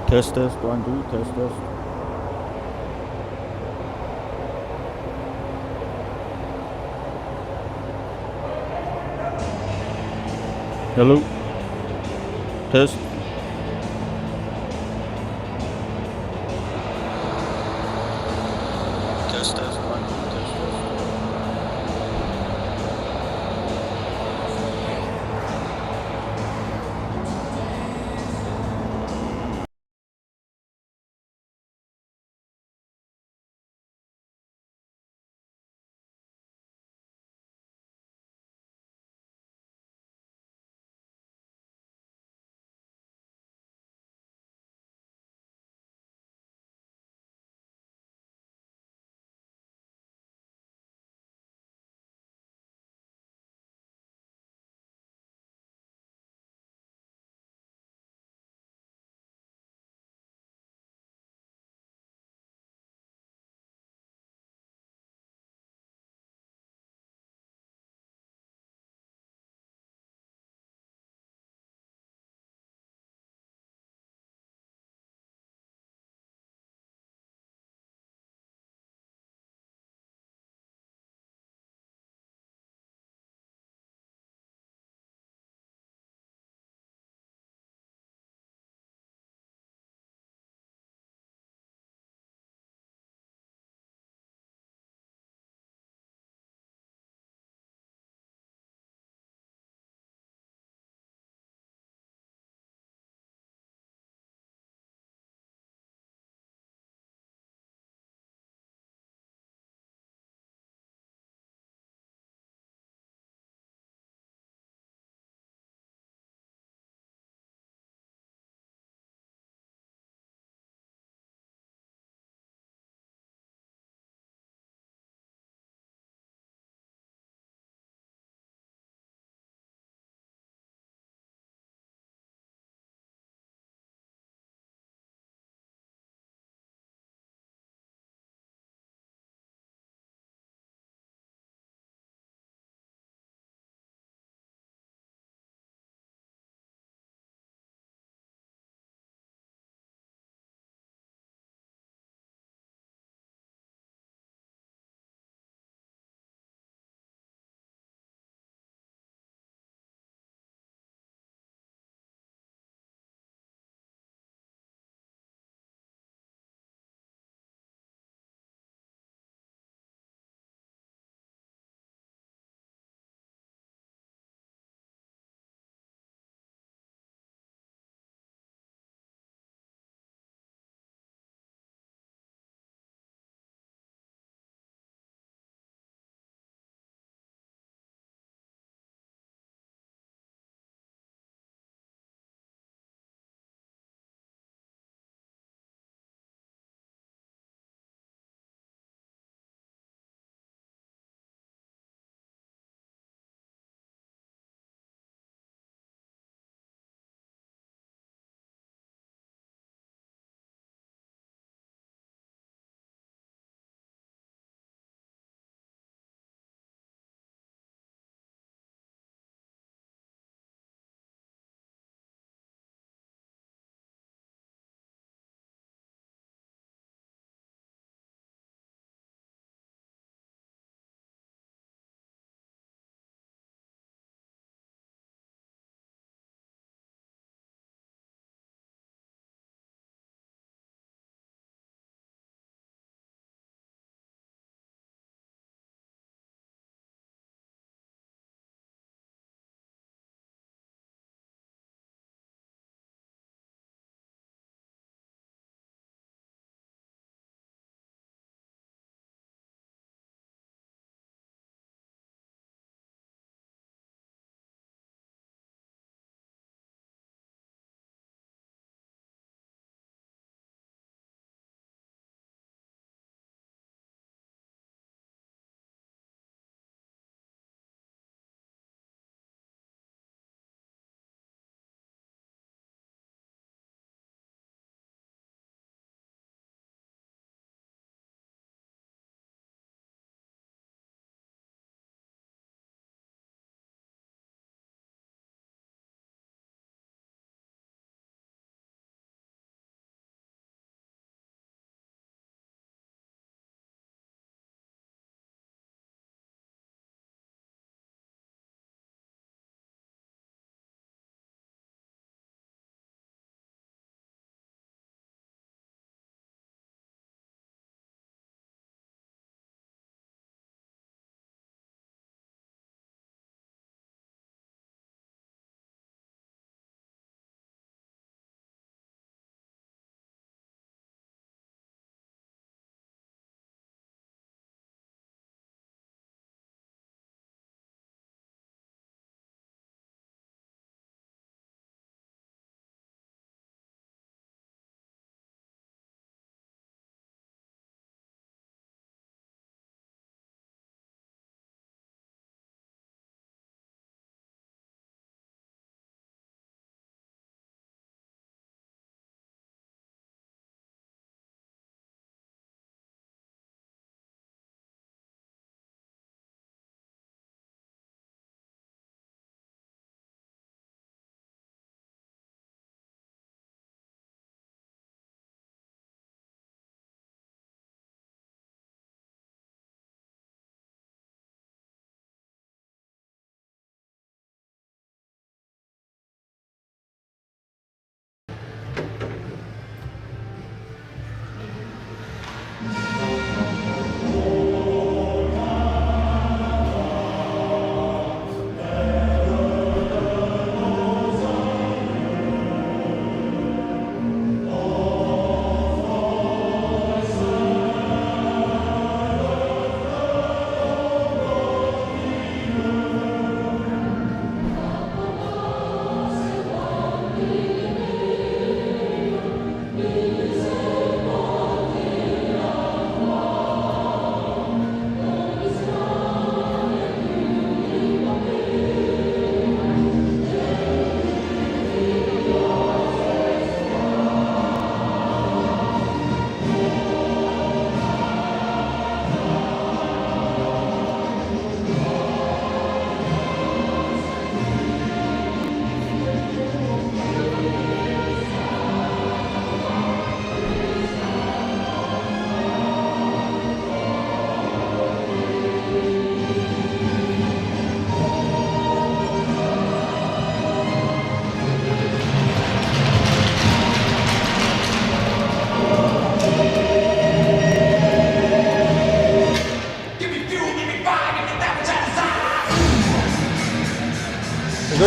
Test test 1 2 test test. Hello. Test. Test test 1 2 test test.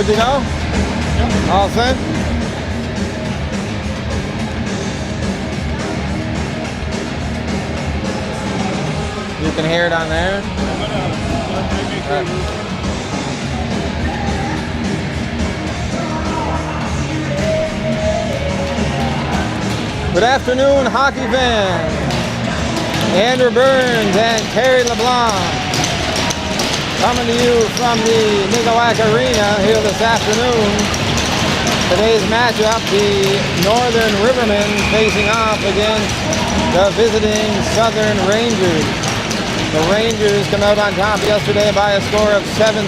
Good to go? Yep. All set? You can hear it on there? Good afternoon, hockey fans. Andrew Burns and Terry LeBlanc coming to you from the Nigawak Arena here this afternoon. Today's matchup, the Northern Rivermen facing off against the visiting Southern Rangers. The Rangers come out on top yesterday by a score of 7-2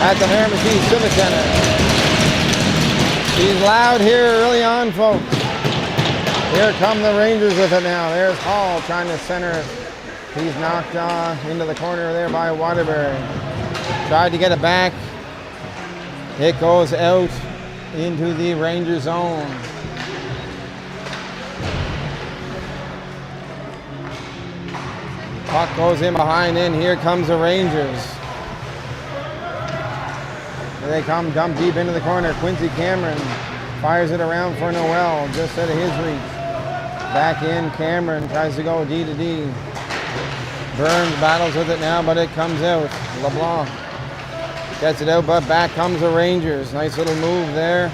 at the Miramichi Civic Center. He's loud here early on, folks. Here come the Rangers with it now. There's Hall trying to center it. He's knocked into the corner there by Waterbury. Tried to get it back. It goes out into the Ranger zone. Puck goes in behind, and here comes the Rangers. Here they come, dump deep into the corner. Quincy Cameron fires it around for Noel, just out of his reach. Back in, Cameron tries to go D to D. Burns battles with it now, but it comes out. LeBlanc gets it out, but back comes the Rangers. Nice little move there.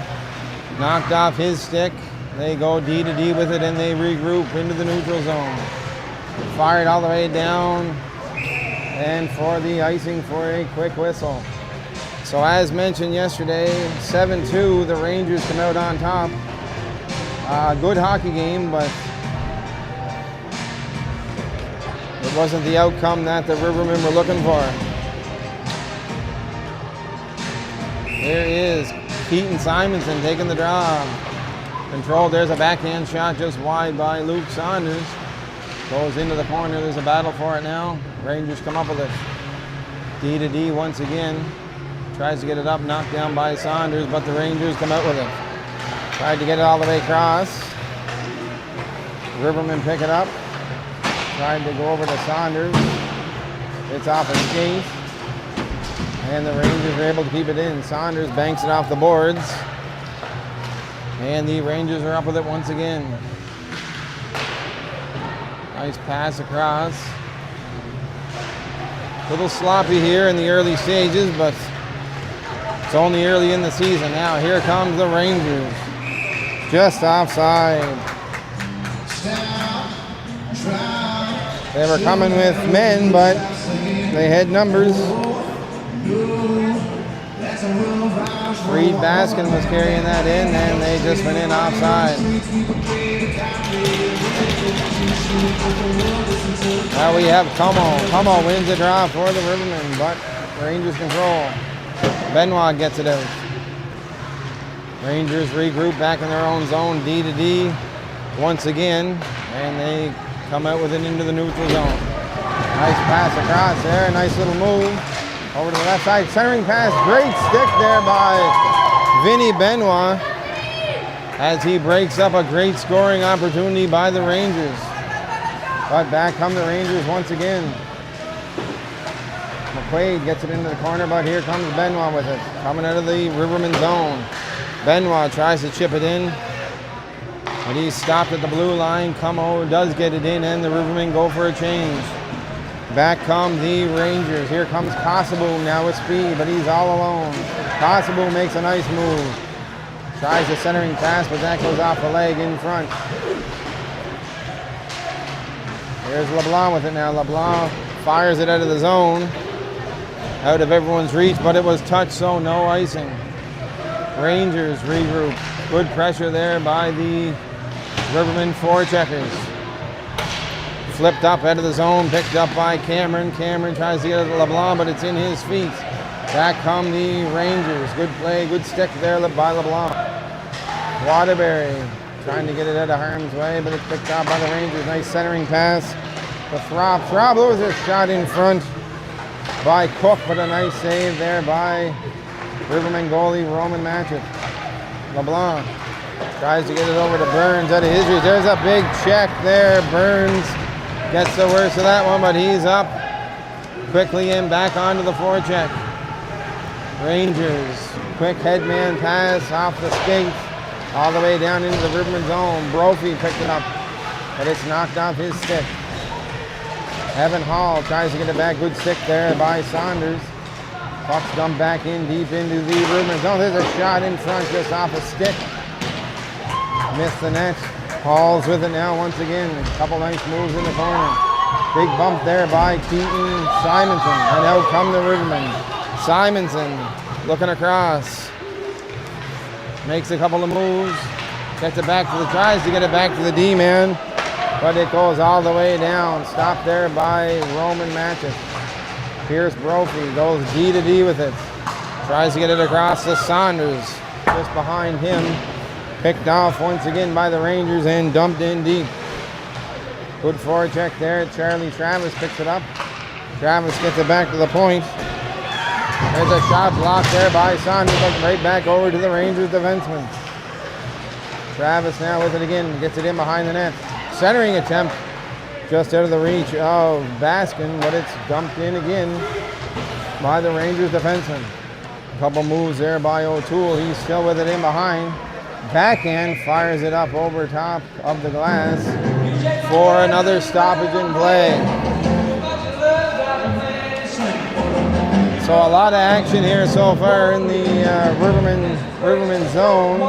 Knocked off his stick. They go D to D with it, and they regroup into the neutral zone. Fired all the way down, and for the icing for a quick whistle. So as mentioned yesterday, 7-2, the Rangers come out on top. Good hockey game, but it wasn't the outcome that the Rivermen were looking for. There is Keaton Simonson taking the draw. Controlled, there's a backhand shot just wide by Luke Saunders. Goes into the corner, there's a battle for it now. Rangers come up with it. D to D once again. Tries to get it up, knocked down by Saunders, but the Rangers come out with it. Tried to get it all the way across. Rivermen pick it up. Tried to go over to Saunders. It's off his skate. And the Rangers are able to keep it in. Saunders banks it off the boards. And the Rangers are up with it once again. Nice pass across. A little sloppy here in the early stages, but it's only early in the season. Now here comes the Rangers. Just offside. They were coming with men, but they had numbers. Reed Baskin was carrying that in, and they just went in offside. Now we have Como. Como wins the draw for the Rivermen, but Rangers control. Benoit gets it out. Rangers regroup back in their own zone, D to D once again, and they come out with it into the neutral zone. Nice pass across there, nice little move. Over to the left side, centering pass, great stick there by Vinny Benoit as he breaks up a great scoring opportunity by the Rangers. But back come the Rangers once again. McQuaid gets it into the corner, but here comes Benoit with it. Coming out of the Rivermen zone. Benoit tries to chip it in, but he's stopped at the blue line. Como does get it in, and the Rivermen go for a change. Back come the Rangers. Here comes Possible now with speed, but he's all alone. Possible makes a nice move. Tries the centering pass, but that goes off the leg in front. Here's LeBlanc with it now. LeBlanc fires it out of the zone. Out of everyone's reach, but it was touched, so no icing. Rangers regroup. Good pressure there by the Rivermen forecheckers. Flipped up out of the zone, picked up by Cameron. Cameron tries to get it to LeBlanc, but it's in his feet. Back come the Rangers. Good play, good stick there by LeBlanc. Waterbury trying to get it out of harm's way, but it's picked up by the Rangers. Nice centering pass to Throb. Throb was a shot in front by Cook, but a nice save there by Rivermen goalie Roman Matchett. LeBlanc tries to get it over to Burns out of his reach. There's a big check there. Burns gets the worst of that one, but he's up quickly and back onto the forecheck. Rangers, quick headman pass off the skate, all the way down into the Rivermen zone. Brophy picked it up, but it's knocked off his stick. Evan Hall tries to get it back. Good stick there by Saunders. Puck's dumped back in deep into the Rivermen zone. There's a shot in front just off a stick. Missed the net. Hall's with it now once again. A couple nice moves in the corner. Big bump there by Keaton Simonson. And out come the Rivermen. Simonson looking across. Makes a couple of moves. Gets it back to the, tries to get it back to the D-man. But it goes all the way down. Stopped there by Roman Matchett. Pierce Brophy goes D to D with it. Tries to get it across to Saunders. Just behind him. Picked off once again by the Rangers and dumped in deep. Good forecheck there. Charlie Travis picks it up. Travis gets it back to the point. There's a shot blocked there by Saunders. Looking right back over to the Rangers defenseman. Travis now with it again. Gets it in behind the net. Centering attempt. Just out of the reach of Baskin, but it's dumped in again by the Rangers defenseman. A couple moves there by O'Toole. He's still with it in behind. Backhand fires it up over top of the glass for another stoppage in play. So a lot of action here so far in the Rivermen zone.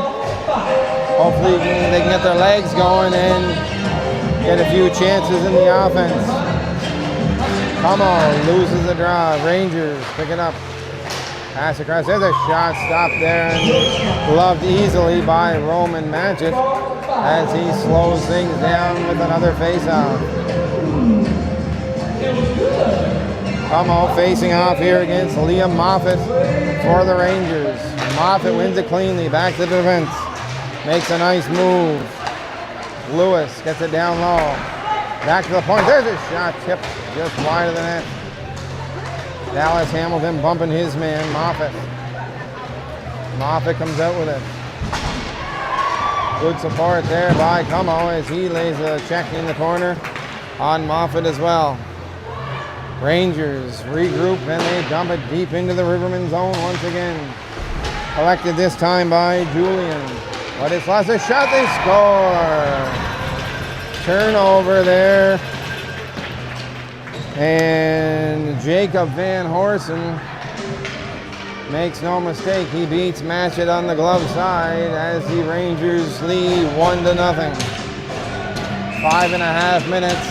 Hopefully they can get their legs going and get a few chances in the offense. Como loses the draw. Rangers pick it up. Pass across. There's a shot stopped there and gloved easily by Roman Matchett as he slows things down with another face-off. Como facing off here against Liam Moffat for the Rangers. Moffat wins it cleanly. Back to the defense. Makes a nice move. Lewis gets it down low. Back to the point. There's a shot tipped just wide of the net. Dallas Hamilton bumping his man, Moffat. Moffat comes out with it. Good support there by Como as he lays a check in the corner on Moffat as well. Rangers regroup and they dump it deep into the Rivermen zone once again. Collected this time by Julian. But it's lost a shot, they score. Turnover there. And Jacob Van Horsen makes no mistake. He beats Matchett on the glove side as the Rangers lead 1-0. 5.5 minutes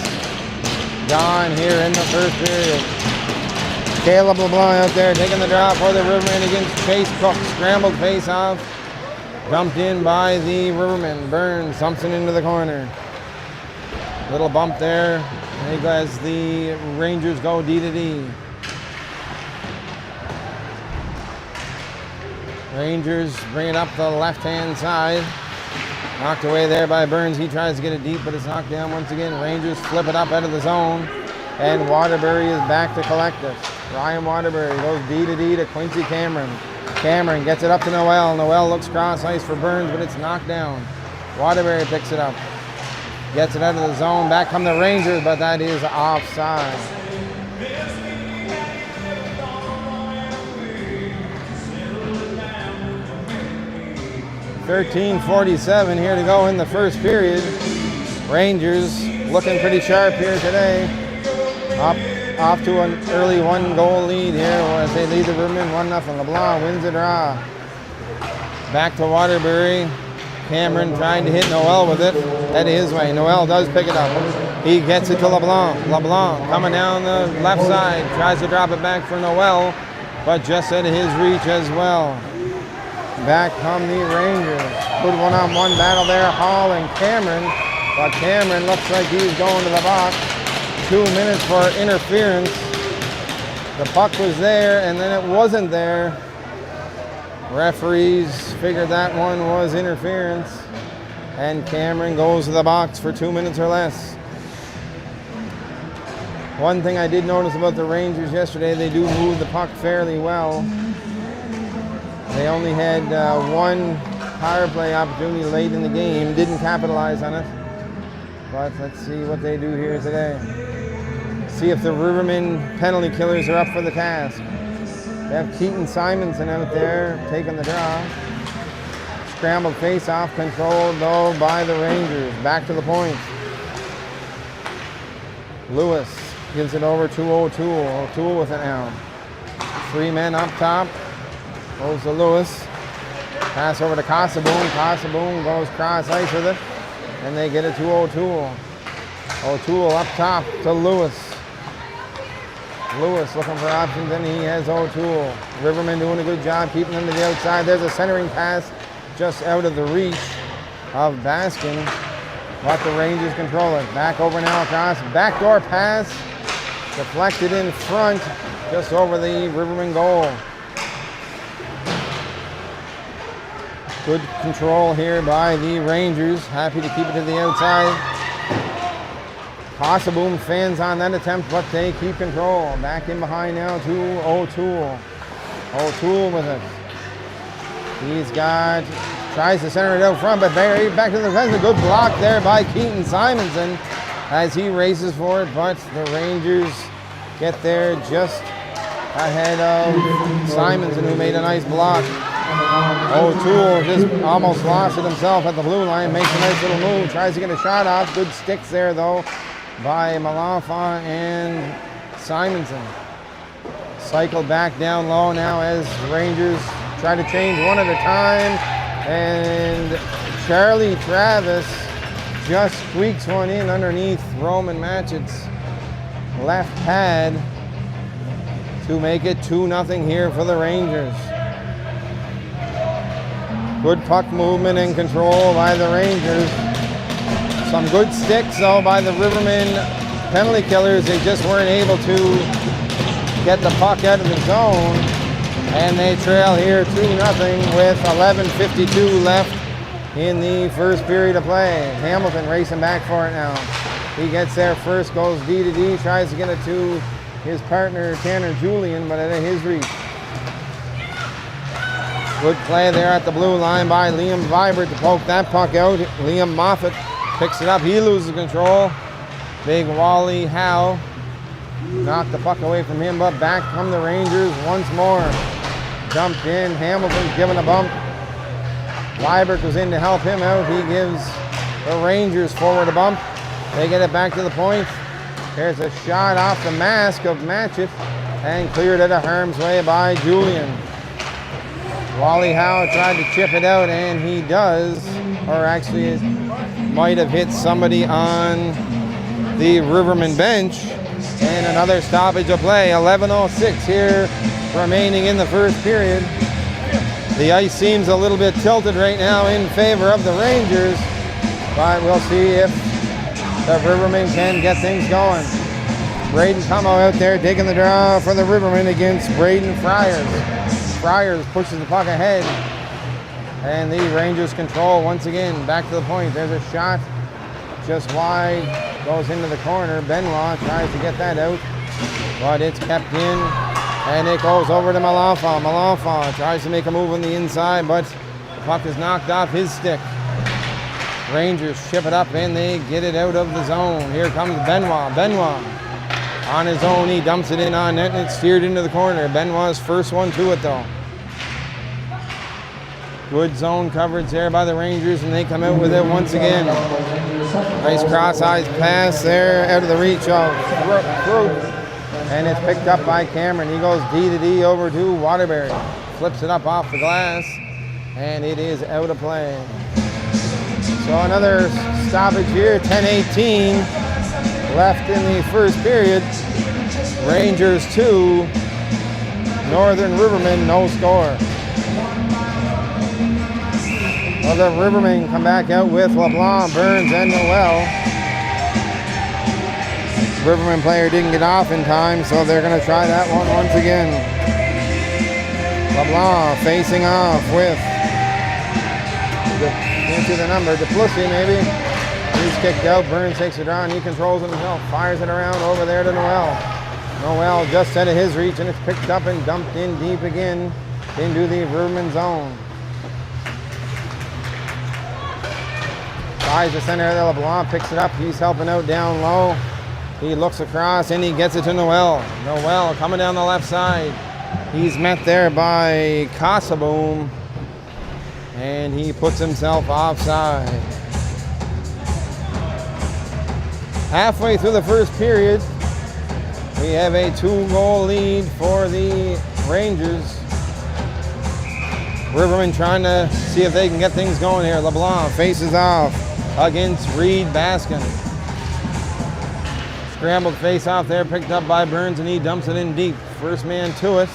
gone here in the first period. Caleb LeBlanc out there taking the drop for the Rivermen against Chase Cook. Scrambled face-off. Dumped in by the Rivermen. Burns dumps it into the corner. Little bump there as the Rangers go D to D. Rangers bring it up the left-hand side. Knocked away there by Burns. He tries to get it deep, but it's knocked down once again. Rangers flip it up out of the zone. And Waterbury is back to collect it. Ryan Waterbury goes D to D to Quincy Cameron. Cameron gets it up to Noel. Noel looks cross ice for Burns, but it's knocked down. Waterbury picks it up. Gets it out of the zone. Back come the Rangers, but that is offside. .13:47 here to go in the first period. Rangers looking pretty sharp here today. Off to an early 1-goal lead here as they lead the Rivermen 1-0. LeBlanc wins the draw. Back to Waterbury. Cameron trying to hit Noel with it. Head his way. Noel does pick it up. He gets it to LeBlanc. LeBlanc coming down the left side. Tries to drop it back for Noel, but just out of his reach as well. Back come the Rangers. Good one-on-one battle there. Hall and Cameron. But Cameron looks like he's going to the box. 2 minutes for interference. The puck was there and then it wasn't there. Referees figured that one was interference. And Cameron goes to the box for 2 minutes or less. One thing I did notice about the Rangers yesterday, they do move the puck fairly well. They only had one power play opportunity late in the game, didn't capitalize on it. But let's see what they do here today. See if the Rivermen penalty killers are up for the task. They have Keaton Simonson out there taking the draw. Scrambled face-off, controlled though by the Rangers. Back to the point. Lewis gives it over to O'Toole. O'Toole with it now. 3 men up top. Goes to Lewis. Pass over to Casaboom. Casaboom goes cross ice with it. And they get it to O'Toole. O'Toole up top to Lewis. Lewis looking for options, and he has O'Toole. Rivermen doing a good job keeping them to the outside. There's a centering pass just out of the reach of Baskin. But the Rangers control it. Back over now across. Backdoor pass. Deflected in front, just over the Rivermen goal. Good control here by the Rangers. Happy to keep it to the outside. Casaboom fans on that attempt, but they keep control. Back in behind now to O'Toole. O'Toole with it. Tries to center it out front, but back to the defense. A good block there by Keaton Simonson as he races for it, but the Rangers get there just ahead of Simonson, who made a nice block. O'Toole just almost lost it himself at the blue line, makes a nice little move, tries to get a shot off. Good sticks there though by Malafa and Simonson. Cycle back down low now as Rangers try to change one at a time, and Charlie Travis just squeaks one in underneath Roman Matchett's left pad to make it 2-0 here for the Rangers. Good puck movement and control by the Rangers. Some good sticks though by the Rivermen penalty killers. They just weren't able to get the puck out of the zone, and they trail here 2-0 with 11:52 left in the first period of play. Hamilton racing back for it now. He gets there first, goes D to D, tries to get it to his partner Tanner Julian, but out of his reach. Good play there at the blue line by Liam Vibert to poke that puck out. Liam Moffat picks it up. He loses control. Big Wally Howe knocked the puck away from him, but back come the Rangers once more. Dumped in. Hamilton's given a bump. Vibert was in to help him out. He gives the Rangers forward a bump. They get it back to the point. There's a shot off the mask of Matchett and cleared out of harm's way by Julian. Wally Howe tried to chip it out, and he does, or actually it might have hit somebody on the Rivermen bench. And another stoppage of play. 11:06 here remaining in the first period. The ice seems a little bit tilted right now in favor of the Rangers, but we'll see if the Rivermen can get things going. Braden Como out there taking the draw for the Rivermen against Braden Friars. Friars pushes the puck ahead, and the Rangers control once again. Back to the point. There's a shot just wide, goes into the corner. Benoit tries to get that out, but it's kept in, and it goes over to Malafa. Malafa tries to make a move on the inside, but the puck is knocked off his stick. Rangers ship it up, and they get it out of the zone. Here comes Benoit. Benoit on his own, he dumps it in on net, and it's steered into the corner. Benoit's first one to it though. Good zone coverage there by the Rangers, and they come out with it once again. Nice cross-eyes pass there out of the reach of Crook, and it's picked up by Cameron. He goes D to D over to Waterbury. Flips it up off the glass, and it is out of play. So another stoppage here, 10:18 left in the first period. Rangers 2, Northern Rivermen no score. Well, the Rivermen come back out with LeBlanc, Burns, and Noel. Rivermen player didn't get off in time, so they're going to try that one once again. LeBlanc facing off with, can't see the number, Duplessis maybe. He's kicked out, Burns takes it down, he controls it himself, fires it around over there to Noel. Noel just out of his reach, and it's picked up and dumped in deep again into the Rivermen zone. Tries to center there, LeBlanc picks it up, he's helping out down low. He looks across and he gets it to Noel. Noel coming down the left side. He's met there by Casaboom, and he puts himself offside. Halfway through the first period, we have a 2-goal lead for the Rangers. Rivermen trying to see if they can get things going here. LeBlanc faces off against Reed Baskin. Scrambled face off there, picked up by Burns, and he dumps it in deep. First man to it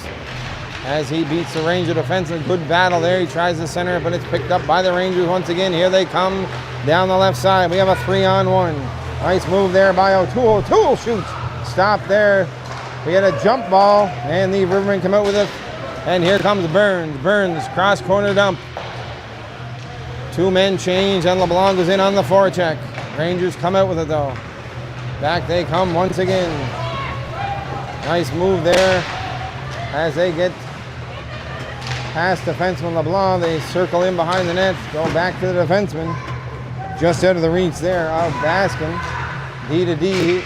as he beats the Ranger defense. A good battle there. He tries to center it, but it's picked up by the Rangers once again. Here they come down the left side. We have a 3-on-1. Nice move there by O'Toole. O'Toole shoots. Stop there. We had a jump ball, and the Rivermen come out with it. And here comes Burns. Burns, cross corner dump. 2 men change, and LeBlanc goes in on the forecheck. Rangers come out with it though. Back they come once again. Nice move there as they get past defenseman LeBlanc. They circle in behind the net, go back to the defenseman. Just out of the reach there of Baskin. D to D,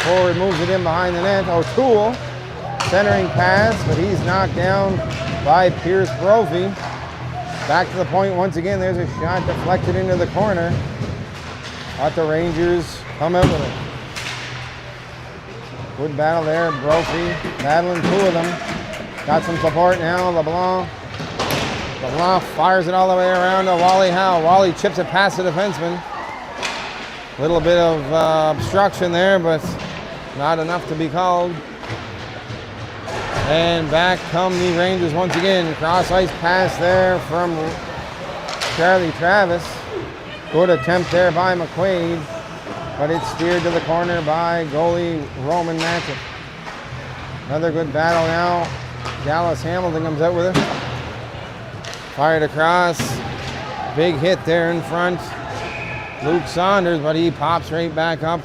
forward moves it in behind the net. O'Toole, centering pass, but he's knocked down by Pierce Brophy. Back to the point once again. There's a shot deflected into the corner. But the Rangers come out with it. Good battle there. Brophy battling 2 of them. Got some support now. LeBlanc fires it all the way around to Wally Howe. Wally chips it past the defenseman. Little bit of obstruction there, but not enough to be called. And back come the Rangers once again. Cross ice pass there from Charlie Travis. Good attempt there by McQuaid, but it's steered to the corner by goalie Roman Matchett. Another good battle now. Dallas Hamilton comes out with it. Fired across. Big hit there in front. Luke Saunders, but he pops right back up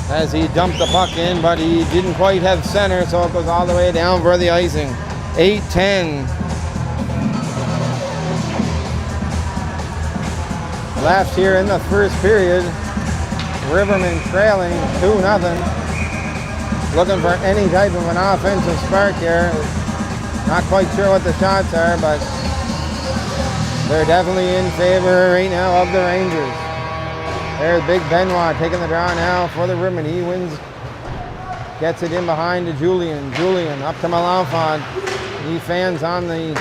as he dumped the puck in, but he didn't quite have center, so it goes all the way down for the icing. 8-10. Left here in the first period. Rivermen trailing 2-0. Looking for any type of an offensive spark here. Not quite sure what the shots are, but they're definitely in favor right now of the Rangers. There's Big Benoit taking the draw now for the Rivermen. He wins, gets it in behind to Julian. Julian up to Malenfant. He fans on the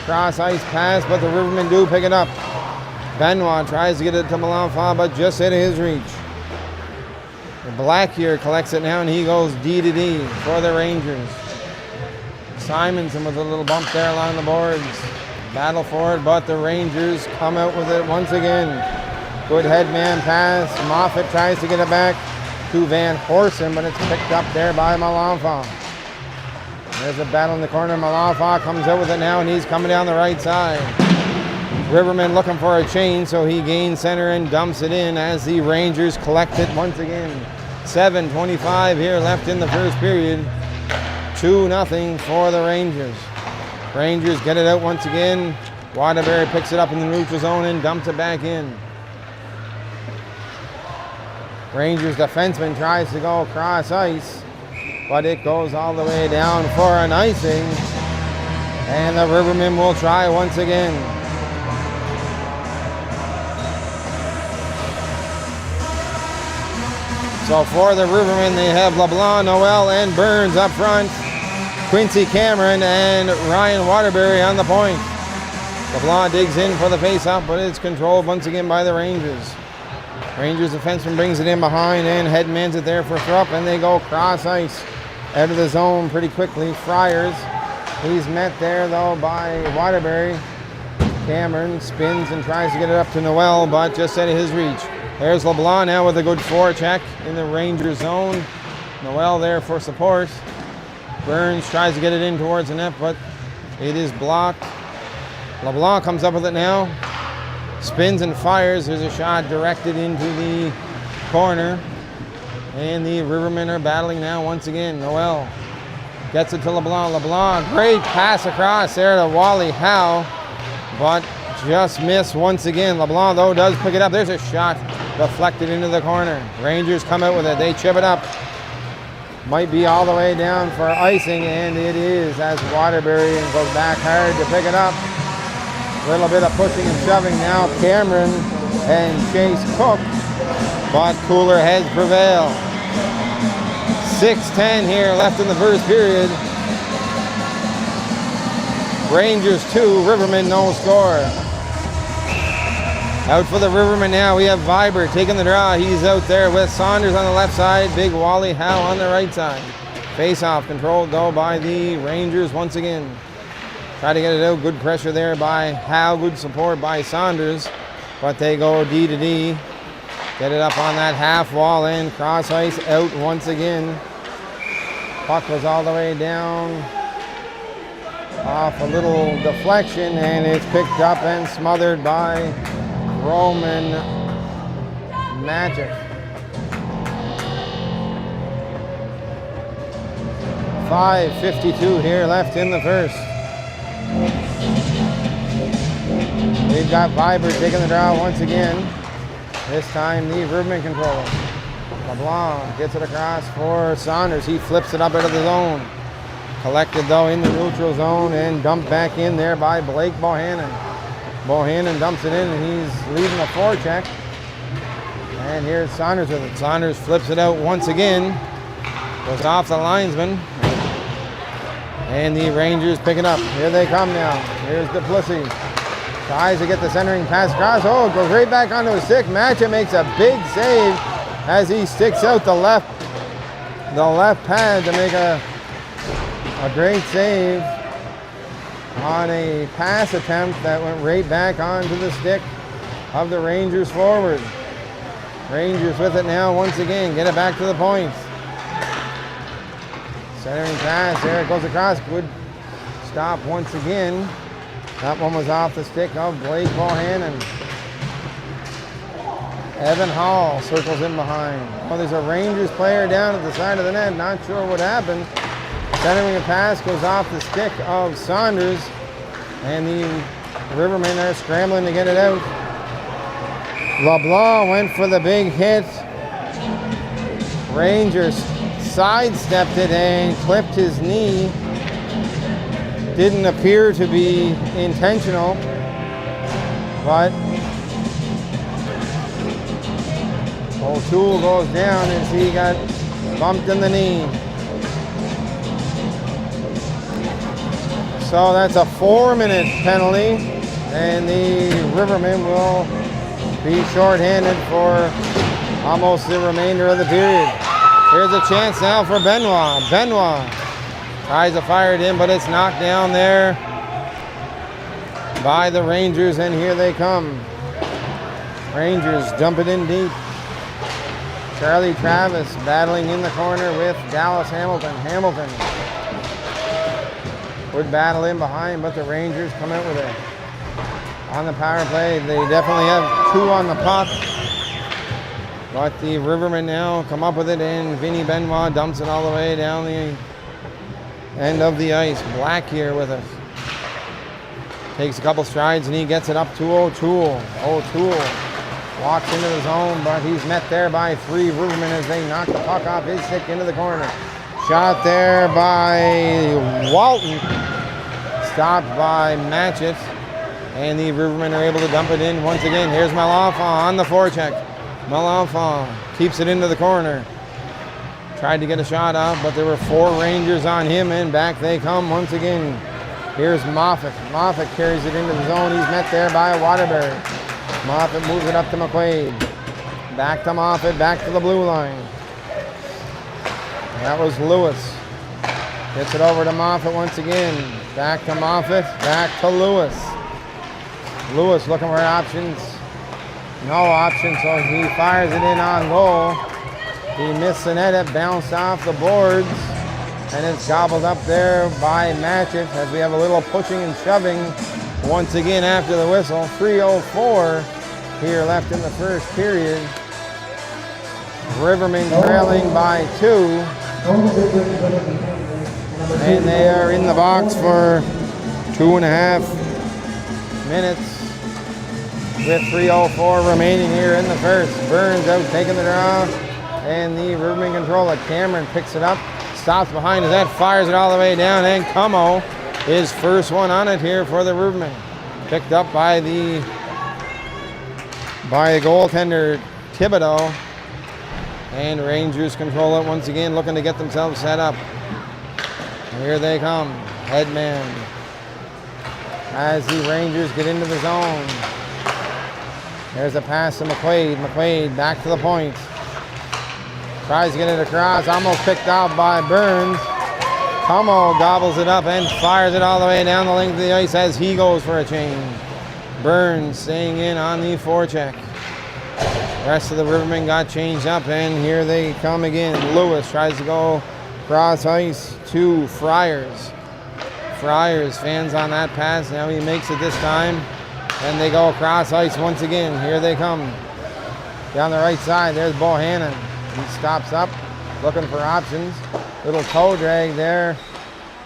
cross ice pass, but the Rivermen do pick it up. Benoit tries to get it to Malenfant, but just out of his reach. Black here collects it now, and he goes D to D for the Rangers. Simonson with a little bump there along the boards. Battle for it, but the Rangers come out with it once again. Good headman pass. Moffat tries to get it back to Van Horsen, but it's picked up there by Malenfant. There's a battle in the corner. Malenfant comes out with it now, and he's coming down the right side. Rivermen looking for a change, so he gains center and dumps it in as the Rangers collect it once again. 7:25 here left in the first period. 2-0 for the Rangers. Rangers get it out once again. Waterbury picks it up in the neutral zone and dumps it back in. Rangers defenseman tries to go across ice, but it goes all the way down for an icing. And the Rivermen will try once again. So for the Rivermen, they have LeBlanc, Noel, and Burns up front. Quincy Cameron and Ryan Waterbury on the point. LeBlanc digs in for the face-off, but it's controlled once again by the Rangers. Rangers defenseman brings it in behind and headmans it there for Thrupp, and they go cross ice out of the zone pretty quickly. Friars, he's met there though by Waterbury. Cameron spins and tries to get it up to Noel, but just out of his reach. There's LeBlanc now with a good forecheck in the Rangers zone. Noel there for support. Burns tries to get it in towards the net, but it is blocked. LeBlanc comes up with it now. Spins and fires. There's a shot directed into the corner. And the Rivermen are battling now once again. Noel gets it to LeBlanc. LeBlanc, great pass across there to Wally Howe, but just missed once again. LeBlanc, though, does pick it up. There's a shot deflected into the corner. Rangers come out with it. They chip it up. Might be all the way down for icing, and it is as Waterbury goes back hard to pick it up. A little bit of pushing and shoving now. Cameron and Chase Cook, but cooler heads prevail. 6:10 here left in the first period. Rangers 2, Rivermen no score. Out for the Rivermen now, we have Viber taking the draw. He's out there with Saunders on the left side, Big Wally Howe on the right side. Face-off controlled though by the Rangers once again. Try to get it out, good pressure there by Howe, good support by Saunders, but they go D to D. Get it up on that half wall and cross ice out once again. Puck was all the way down off a little deflection, and it's picked up and smothered by Roman Magic. 5:52 here left in the first. We've got Viber taking the draw once again. This time the Rivermen controller. LeBlanc gets it across for Saunders. He flips it up out of the zone. Collected though in the neutral zone and dumped back in there by Blake Bohannon. Bohannon dumps it in, and he's leading the forecheck. And here's Saunders with it. Saunders flips it out once again. Goes off the linesman. And the Rangers pick it up. Here they come now. Here's Duplessis. Tries to get the centering pass across. Oh, it goes right back onto his stick. Matcha makes a big save as he sticks out the left pad to make a great save on a pass attempt that went right back onto the stick of the Rangers forward. Rangers with it now once again. Get it back to the points. Centering pass. There it goes across. Good stop once again. That one was off the stick of Blake Bohannon. Evan Hall circles in behind. Oh, there's a Rangers player down at the side of the net. Not sure what happened. Centering a pass goes off the stick of Saunders, and the Rivermen are scrambling to get it out. LeBlanc went for the big hit. Rangers sidestepped it and clipped his knee. Didn't appear to be intentional, but O'Toole goes down as he got bumped in the knee. So that's a 4-minute penalty, and the Rivermen will be shorthanded for almost the remainder of the period. Here's a chance now for Benoit. Benoit tries to fire it in, but it's knocked down there by the Rangers, and here they come. Rangers dump it in deep. Charlie Travis battling in the corner with Dallas Hamilton. Hamilton would battle in behind, but the Rangers come out with it. On the power play, they definitely have 2 on the puck. But the Rivermen now come up with it, and Vinny Benoit dumps it all the way down the end of the ice. Black here with us. Takes a couple strides, and he gets it up to O'Toole. O'Toole walks into the zone, but he's met there by 3 Rivermen as they knock the puck off his stick into the corner. Shot there by Walton. Stopped by Matchett. And the Rivermen are able to dump it in once again. Here's Malenfant on the forecheck. Malenfant keeps it into the corner. Tried to get a shot off, but there were 4 Rangers on him, and back they come once again. Here's Moffat. Moffat carries it into the zone. He's met there by Waterbury. Moffat moves it up to McQuaid. Back to Moffat, back to the blue line. That was Lewis. Gets it over to Moffat once again. Back to Moffat, back to Lewis. Lewis looking for options. No option, so he fires it in on goal. He missed the net, it bounced off the boards, and it's gobbled up there by Matchett as we have a little pushing and shoving once again after the whistle. 3:04 here left in the first period. Rivermen trailing by 2. And they are in the box for 2.5 minutes with 3:04 remaining here in the first. Burns out taking the draw, and the Rivermen controller. Cameron picks it up stops behind his net, fires it all the way down, and Como, his first one on it here for the Rivermen. Picked up by the goaltender Thibodeau. And Rangers control it once again, looking to get themselves set up. Here they come, Headman. As the Rangers get into the zone. There's a pass to McQuaid. McQuaid back to the point. Tries to get it across, almost picked out by Burns. Como gobbles it up and fires it all the way down the length of the ice as he goes for a change. Burns staying in on the forecheck. The rest of the Rivermen got changed up, and here they come again. Lewis tries to go cross ice to Friars. Friars fans on that pass. Now he makes it this time, and they go across ice once again. Here they come. Down the right side, there's Bohannon. He stops up, looking for options. Little toe drag there.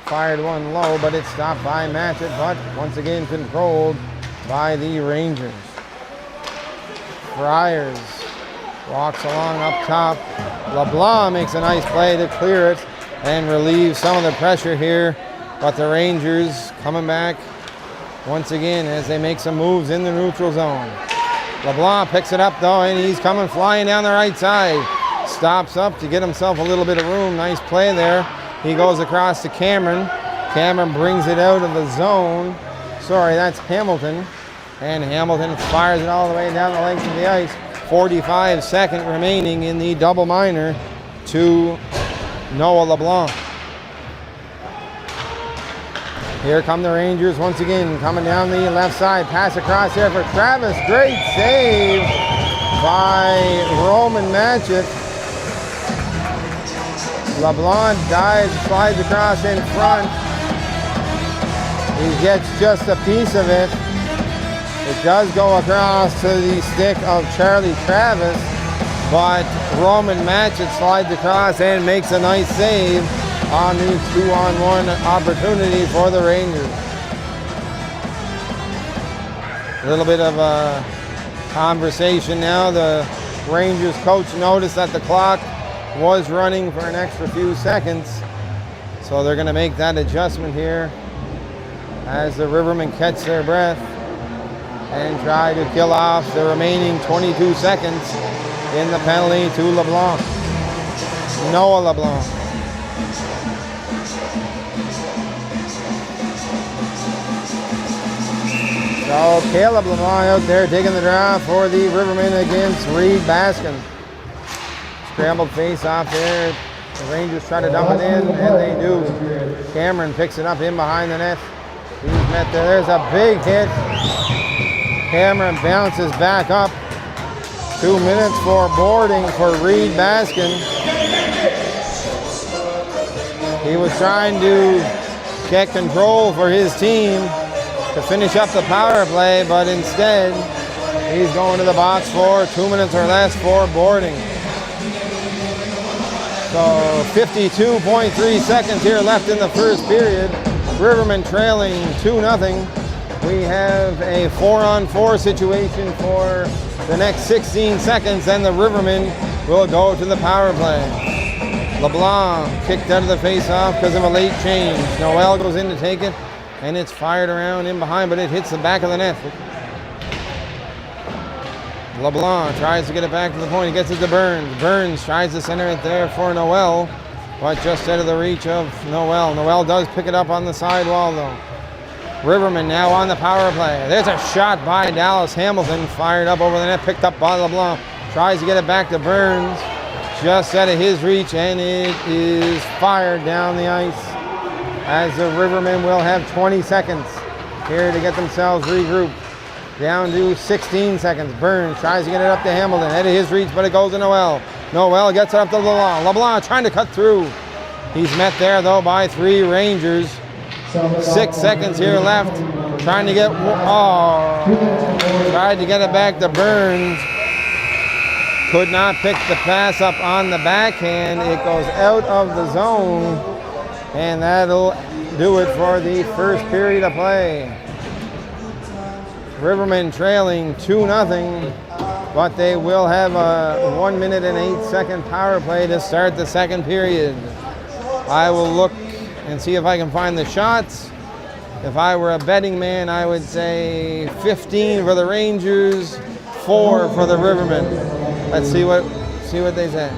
Fired one low, but it's stopped by Matchett, but once again controlled by the Rangers. Friars walks along up top. LeBlanc makes a nice play to clear it and relieve some of the pressure here. But the Rangers coming back once again as they make some moves in the neutral zone. LeBlanc picks it up though, and he's coming flying down the right side. Stops up to get himself a little bit of room. Nice play there. He goes across to Cameron. Cameron brings it out of the zone. Sorry, that's Hamilton. And Hamilton fires it all the way down the length of the ice. 45 seconds remaining in the double minor to Noah LeBlanc. Here come the Rangers once again, coming down the left side. Pass across there for Travis. Great save by Roman Matchett. LeBlanc dives, slides across in front. He gets just a piece of it. It does go across to the stick of Charlie Travis, but Roman Matchett slides across and makes a nice save on the 2-on-1 opportunity for the Rangers. A little bit of a conversation now. The Rangers coach noticed that the clock was running for an extra few seconds, so they're going to make that adjustment here as the Rivermen catch their breath and try to kill off the remaining 22 seconds in the penalty to LeBlanc. Noah LeBlanc. So Caleb LeBlanc out there taking the draw for the Rivermen against Reed Baskin. Scrambled face off there. The Rangers try to dump it in, and they do. Cameron picks it up in behind the net. He's met there. There's a big hit. Cameron bounces back up. 2 minutes for boarding for Reed Baskin. He was trying to get control for his team to finish up the power play, but instead he's going to the box for 2 minutes or less for boarding. So 52.3 seconds here left in the first period. Rivermen trailing 2-0. We have a 4-on-4 situation for the next 16 seconds, and the Rivermen will go to the power play. LeBlanc kicked out of the face-off because of a late change. Noel goes in to take it, and it's fired around in behind, but it hits the back of the net. LeBlanc tries to get it back to the point. He gets it to Burns. Burns tries to center it there for Noel, but just out of the reach of Noel. Noel does pick it up on the sidewall, though. Rivermen now on the power play. There's a shot by Dallas Hamilton, fired up over the net, picked up by LeBlanc. Tries to get it back to Burns, just out of his reach, and it is fired down the ice as the Rivermen will have 20 seconds here to get themselves regrouped. Down to 16 seconds. Burns tries to get it up to Hamilton, out of his reach, but it goes to Noel. Noel gets it up to LeBlanc. LeBlanc trying to cut through. He's met there, though, by 3 Rangers. 6 seconds here left. Trying to get, tried to get it back to Burns. Could not pick the pass up on the backhand. It goes out of the zone, and that'll do it for the first period of play. Rivermen trailing 2-0, but they will have a 1 minute and 8 second power play to start the second period. I will look and see if I can find the shots. If I were a betting man, I would say 15 for the Rangers, 4 for the Rivermen. Let's see what they say.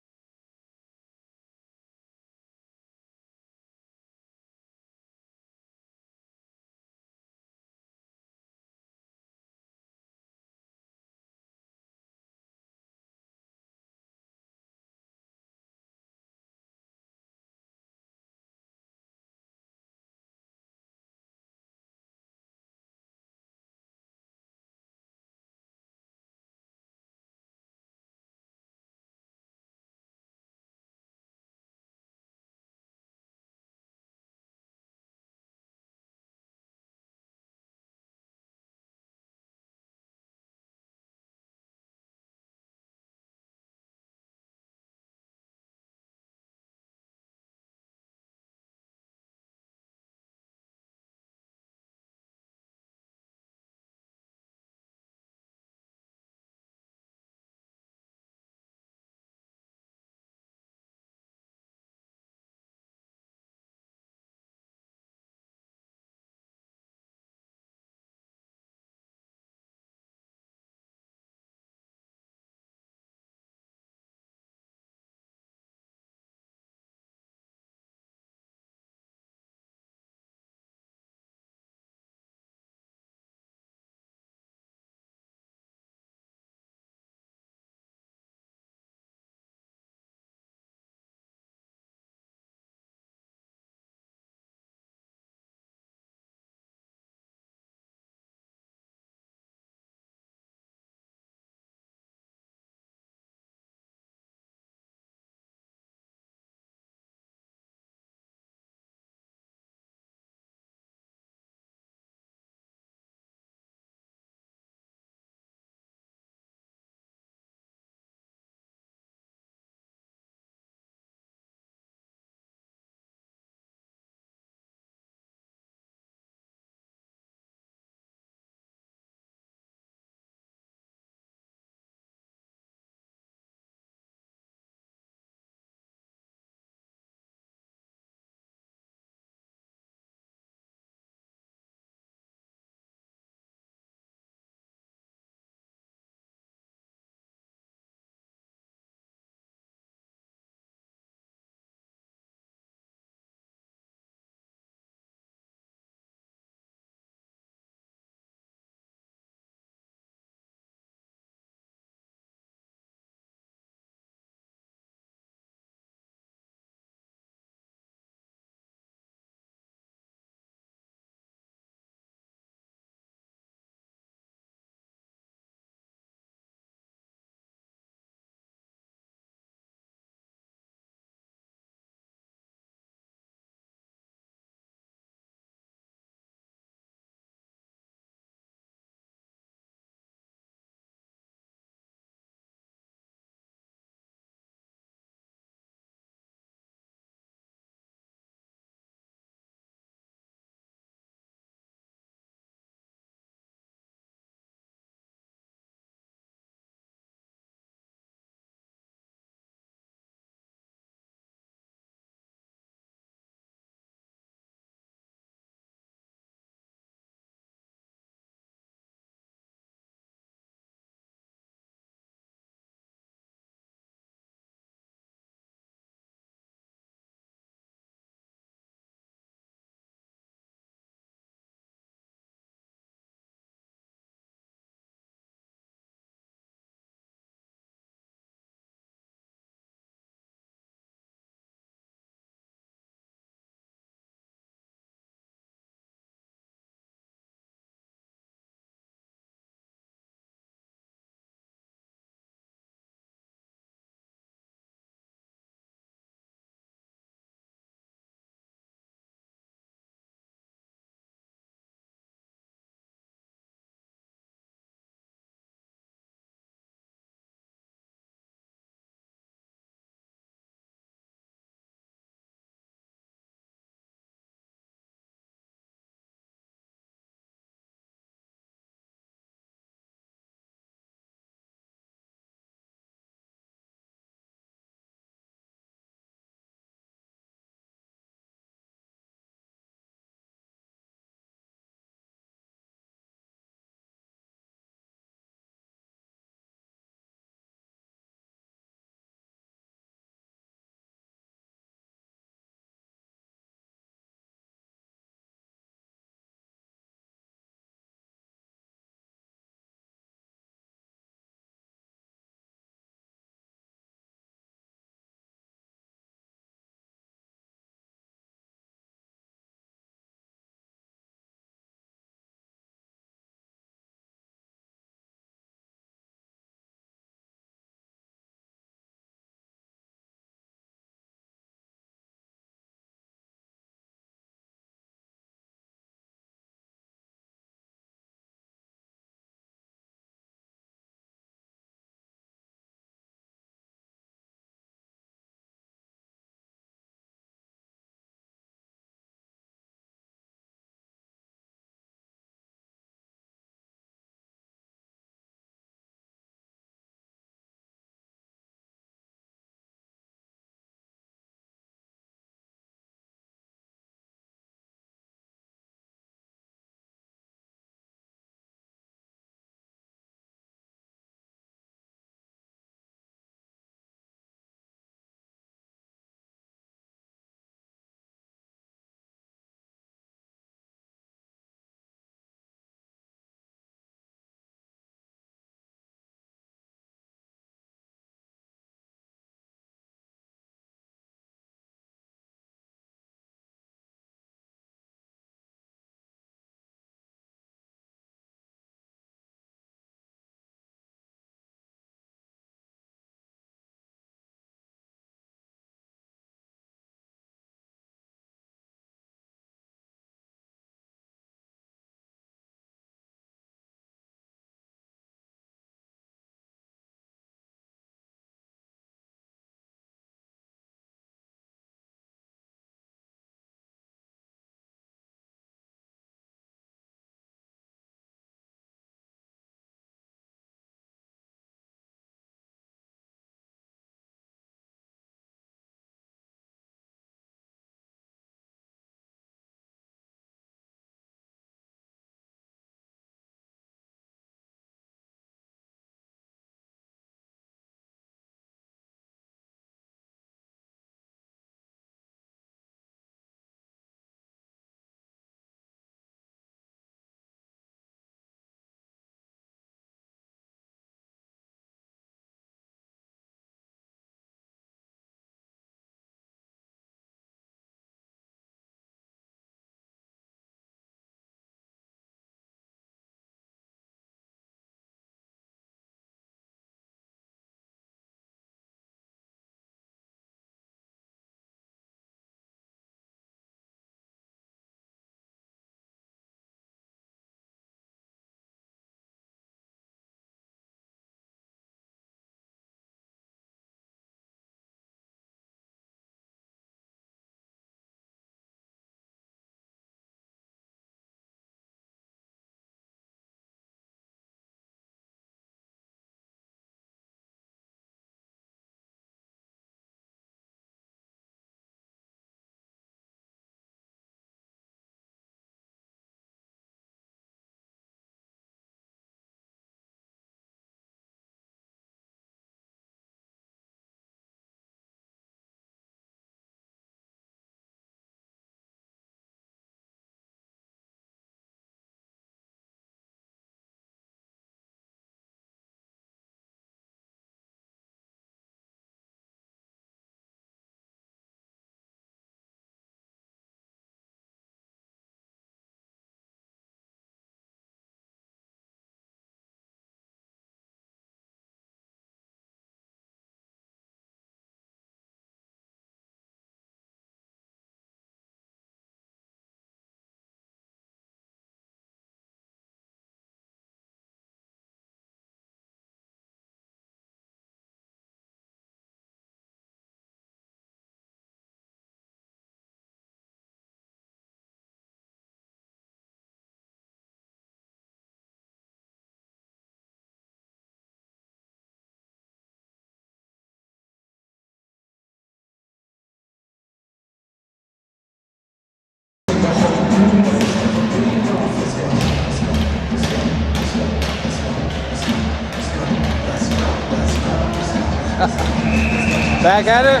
Back at her.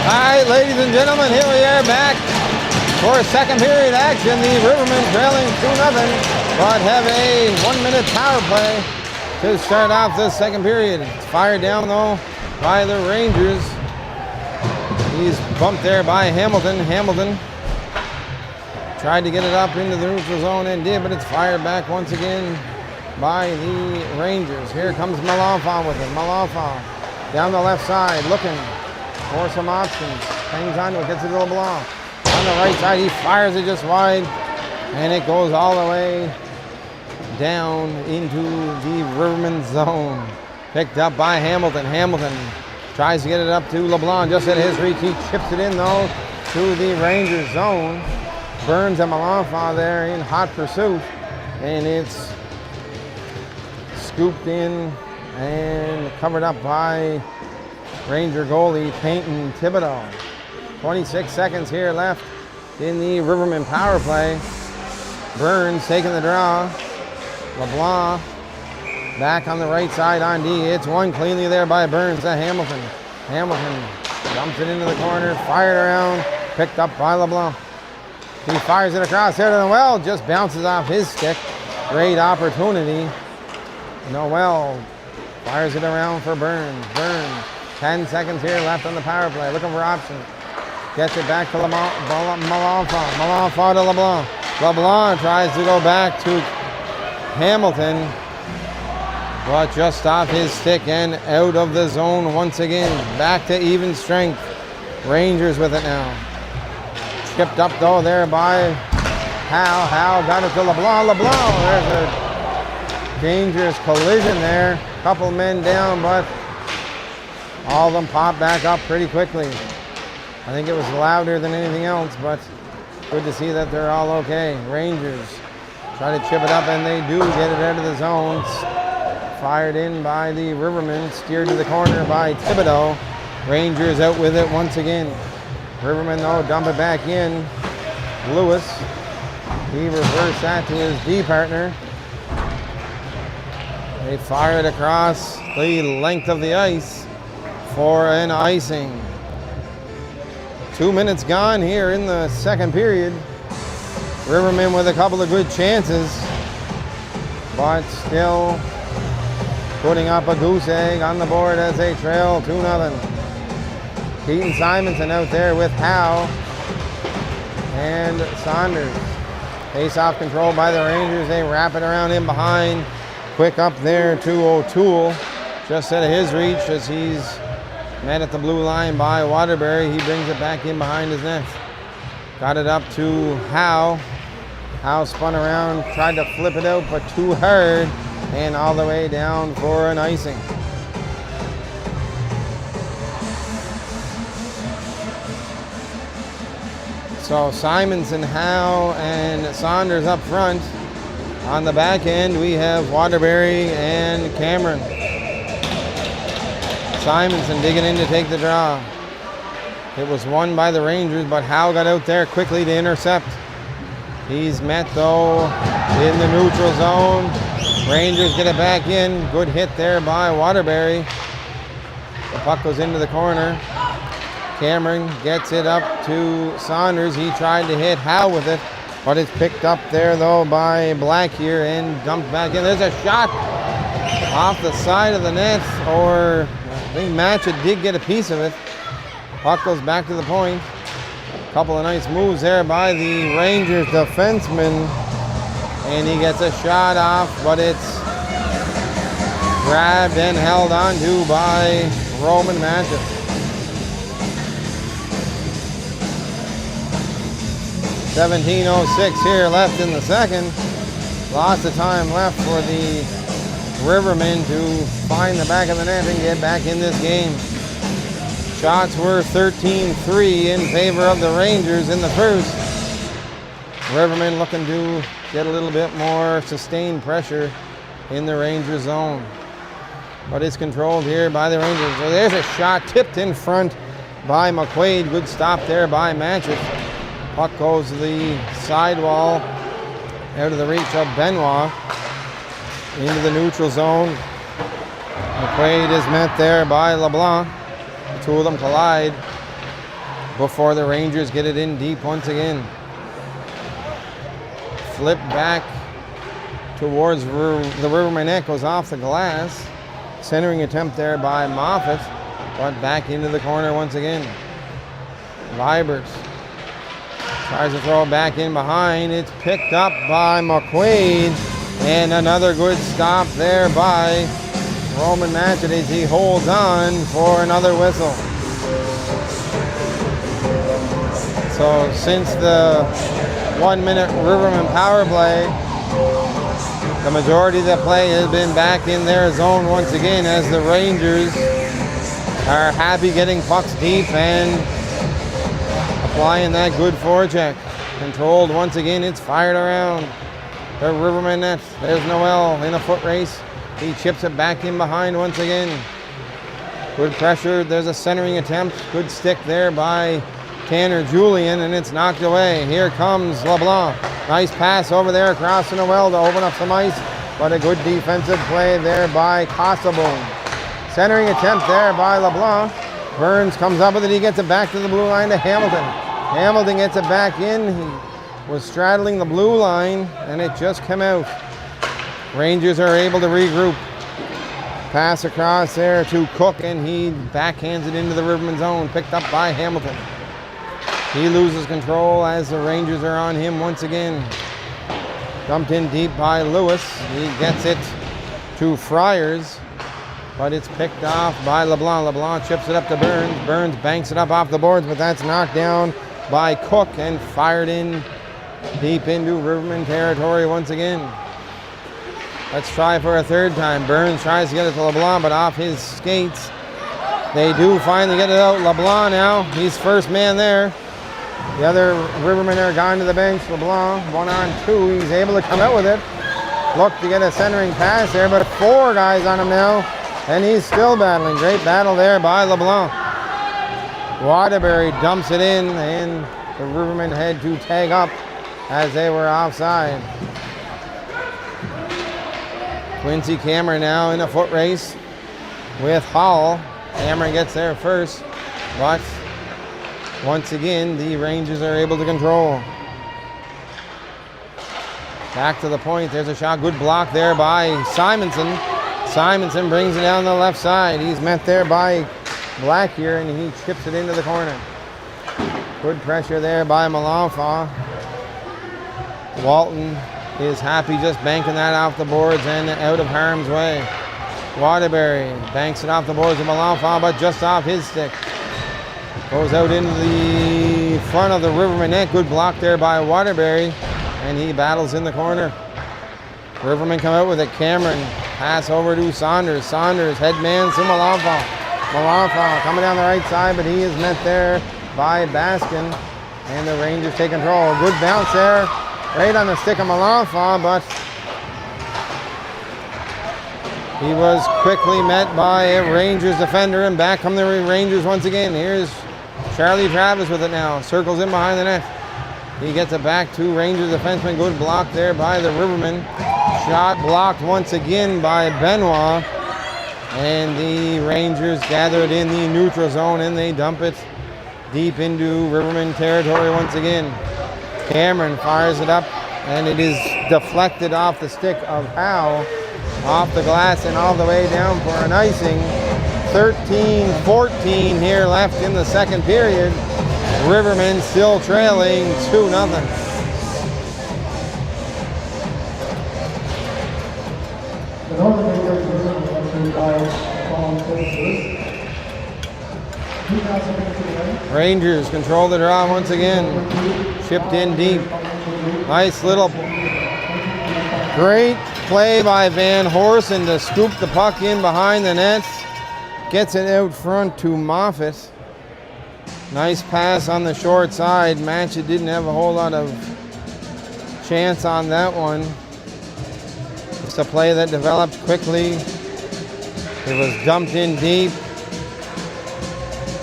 All right, ladies and gentlemen, here we are back for second period action. The Rivermen trailing 2-0, but have a 1-minute power play to start off this second period. It's fired down though by the Rangers. He's bumped there by Hamilton. Hamilton tried to get it up into the neutral zone and did, but it's fired back once again by the Rangers. Here comes Malenfant with it. Malenfant down the left side looking for some options. Hangs on to it, gets it to LeBlanc. On the right side, he fires it just wide, and it goes all the way down into the Rivermen zone. Picked up by Hamilton. Hamilton tries to get it up to LeBlanc, just at his reach. He chips it in though to the Rangers zone. Burns and Malenfant there in hot pursuit, and it's scooped in and covered up by Ranger goalie Peyton Thibodeau. 26 seconds here left in the Rivermen power play. Burns taking the draw. LeBlanc back on the right side on D. It's one cleanly there by Burns to Hamilton. Hamilton dumps it into the corner, fired around, picked up by LeBlanc. He fires it across here to Noel, just bounces off his stick. Great opportunity. Noel fires it around for Burns. Burns, 10 seconds here left on the power play, looking for options. Gets it back to Malenfant. Malenfant to LeBlanc. LeBlanc tries to go back to Hamilton, but just off his stick and out of the zone once again. Back to even strength. Rangers with it now. Chipped up though there by Howe. Howe got it to LeBlanc. LeBlanc, there's a dangerous collision there. Couple men down, but all of them pop back up pretty quickly. I think it was louder than anything else, but good to see that they're all okay. Rangers try to chip it up, and they do get it out of the zone. Fired in by the Rivermen, steered to the corner by Thibodeau. Rangers out with it once again. Rivermen though dump it back in. Lewis, he reversed that to his D partner. They fire it across the length of the ice for an icing. 2 minutes gone here in the second period. Rivermen with a couple of good chances, but still putting up a goose egg on the board as they trail 2-0. Keaton Simonson out there with Howe and Saunders. Face-off control by the Rangers. They wrap it around in behind. Quick up there to O'Toole, just out of his reach as he's met at the blue line by Waterbury. He brings it back in behind his net. Got it up to Howe. Howe spun around, tried to flip it out, but too hard, and all the way down for an icing. So Simonson, Howe, and Saunders up front. On the back end, we have Waterbury and Cameron. Simonson digging in to take the draw. It was won by the Rangers, but Howe got out there quickly to intercept. He's met though in the neutral zone. Rangers get it back in. Good hit there by Waterbury. The puck goes into the corner. Cameron gets it up to Saunders. He tried to hit Howe with it, but it's picked up there though by Black here and dumped back in. There's a shot off the side of the net, or I think Matchett did get a piece of it. Puck goes back to the point. A couple of nice moves there by the Rangers defenseman, and he gets a shot off, but it's grabbed and held onto by Roman Matchett. 17:06 here left in the second. Lots of time left for the Rivermen to find the back of the net and get back in this game. Shots were 13-3 in favor of the Rangers in the first. Rivermen looking to get a little bit more sustained pressure in the Rangers zone. But it's controlled here by the Rangers. So there's a shot tipped in front by McQuaid. Good stop there by Matchett. Puck goes to the sidewall out of the reach of Benoit. into the neutral zone. McQuaid is met there by LeBlanc. The two of them collide before the Rangers get it in deep once again. Flip back towards the Rivermen net, goes off the glass. Centering attempt there by Moffat, but back into the corner once again. Vibert tries to throw it back in behind. It's picked up by McQuaid, and another good stop there by Roman Matchett as he holds on for another whistle. So since the 1 minute Riverman power play, the majority of the play has been back in their zone once again as the Rangers are happy getting pucks deep and applying that good forecheck. Controlled once again, it's fired around the Rivermen net. There's Noel in a foot race. He chips it back in behind once again. Good pressure, there's a centering attempt. Good stick there by Tanner Julian, and it's knocked away. Here comes LeBlanc. Nice pass over there across to Noel to open up some ice, but a good defensive play there by Costabone. Centering attempt there by LeBlanc. Burns comes up with it. He gets it back to the blue line to Hamilton. Hamilton gets it back in. He was straddling the blue line, and it just came out. Rangers are able to regroup. Pass across there to Cook, and he backhands it into the Riverman zone. Picked up by Hamilton. He loses control as the Rangers are on him once again. Dumped in deep by Lewis. He gets it to Friars, but it's picked off by LeBlanc. LeBlanc chips it up to Burns. Burns banks it up off the boards, but that's knocked down by Cook and fired in deep into Riverman territory once again. Let's try for a third time. Burns tries to get it to LeBlanc, but off his skates. They do finally get it out. LeBlanc now, he's first man there. The other Rivermen are gone to the bench. LeBlanc, 1-on-2. He's able to come out with it. Look to get a centering pass there, but 4 guys on him now, and he's still battling. Great battle there by LeBlanc. Waterbury dumps it in, and the Rivermen had to tag up as they were offside. Quincy Cameron now in a foot race with Hall. Cameron gets there first, but once again, the Rangers are able to control. Back to the point. There's a shot. Good block there by Simonson. Simonson brings it down the left side. He's met there by Black here, and he chips it into the corner. Good pressure there by Malenfant. Walton is happy just banking that off the boards and out of harm's way. Waterbury banks it off the boards of Malenfant, but just off his stick. Goes out into the front of the Riverman net. Good block there by Waterbury, and he battles in the corner. Rivermen come out with it. Cameron, pass over to Saunders. Saunders, head man to Malenfant. Malenfant coming down the right side, but he is met there by Baskin, and the Rangers take control. Good bounce there, right on the stick of Malenfant, but he was quickly met by a Rangers defender, and back come the Rangers once again. Here's Charlie Travis with it now. Circles in behind the net. He gets it back to Rangers defenseman. Good block there by the Rivermen. Shot blocked once again by Benoit. And the Rangers gather it in the neutral zone, and they dump it deep into Riverman territory once again. Cameron fires it up, and it is deflected off the stick of Howe, off the glass and all the way down for an icing. 13-14 here left in the second period. Rivermen still trailing 2-0. The Northern Rivermen Rangers control the draw once again. Chipped in deep. Nice little great play by Van Horsen to scoop the puck in behind the net. Gets it out front to Moffat. Nice pass on the short side. Matchett didn't have a whole lot of chance on that one. It's a play that developed quickly. It was dumped in deep.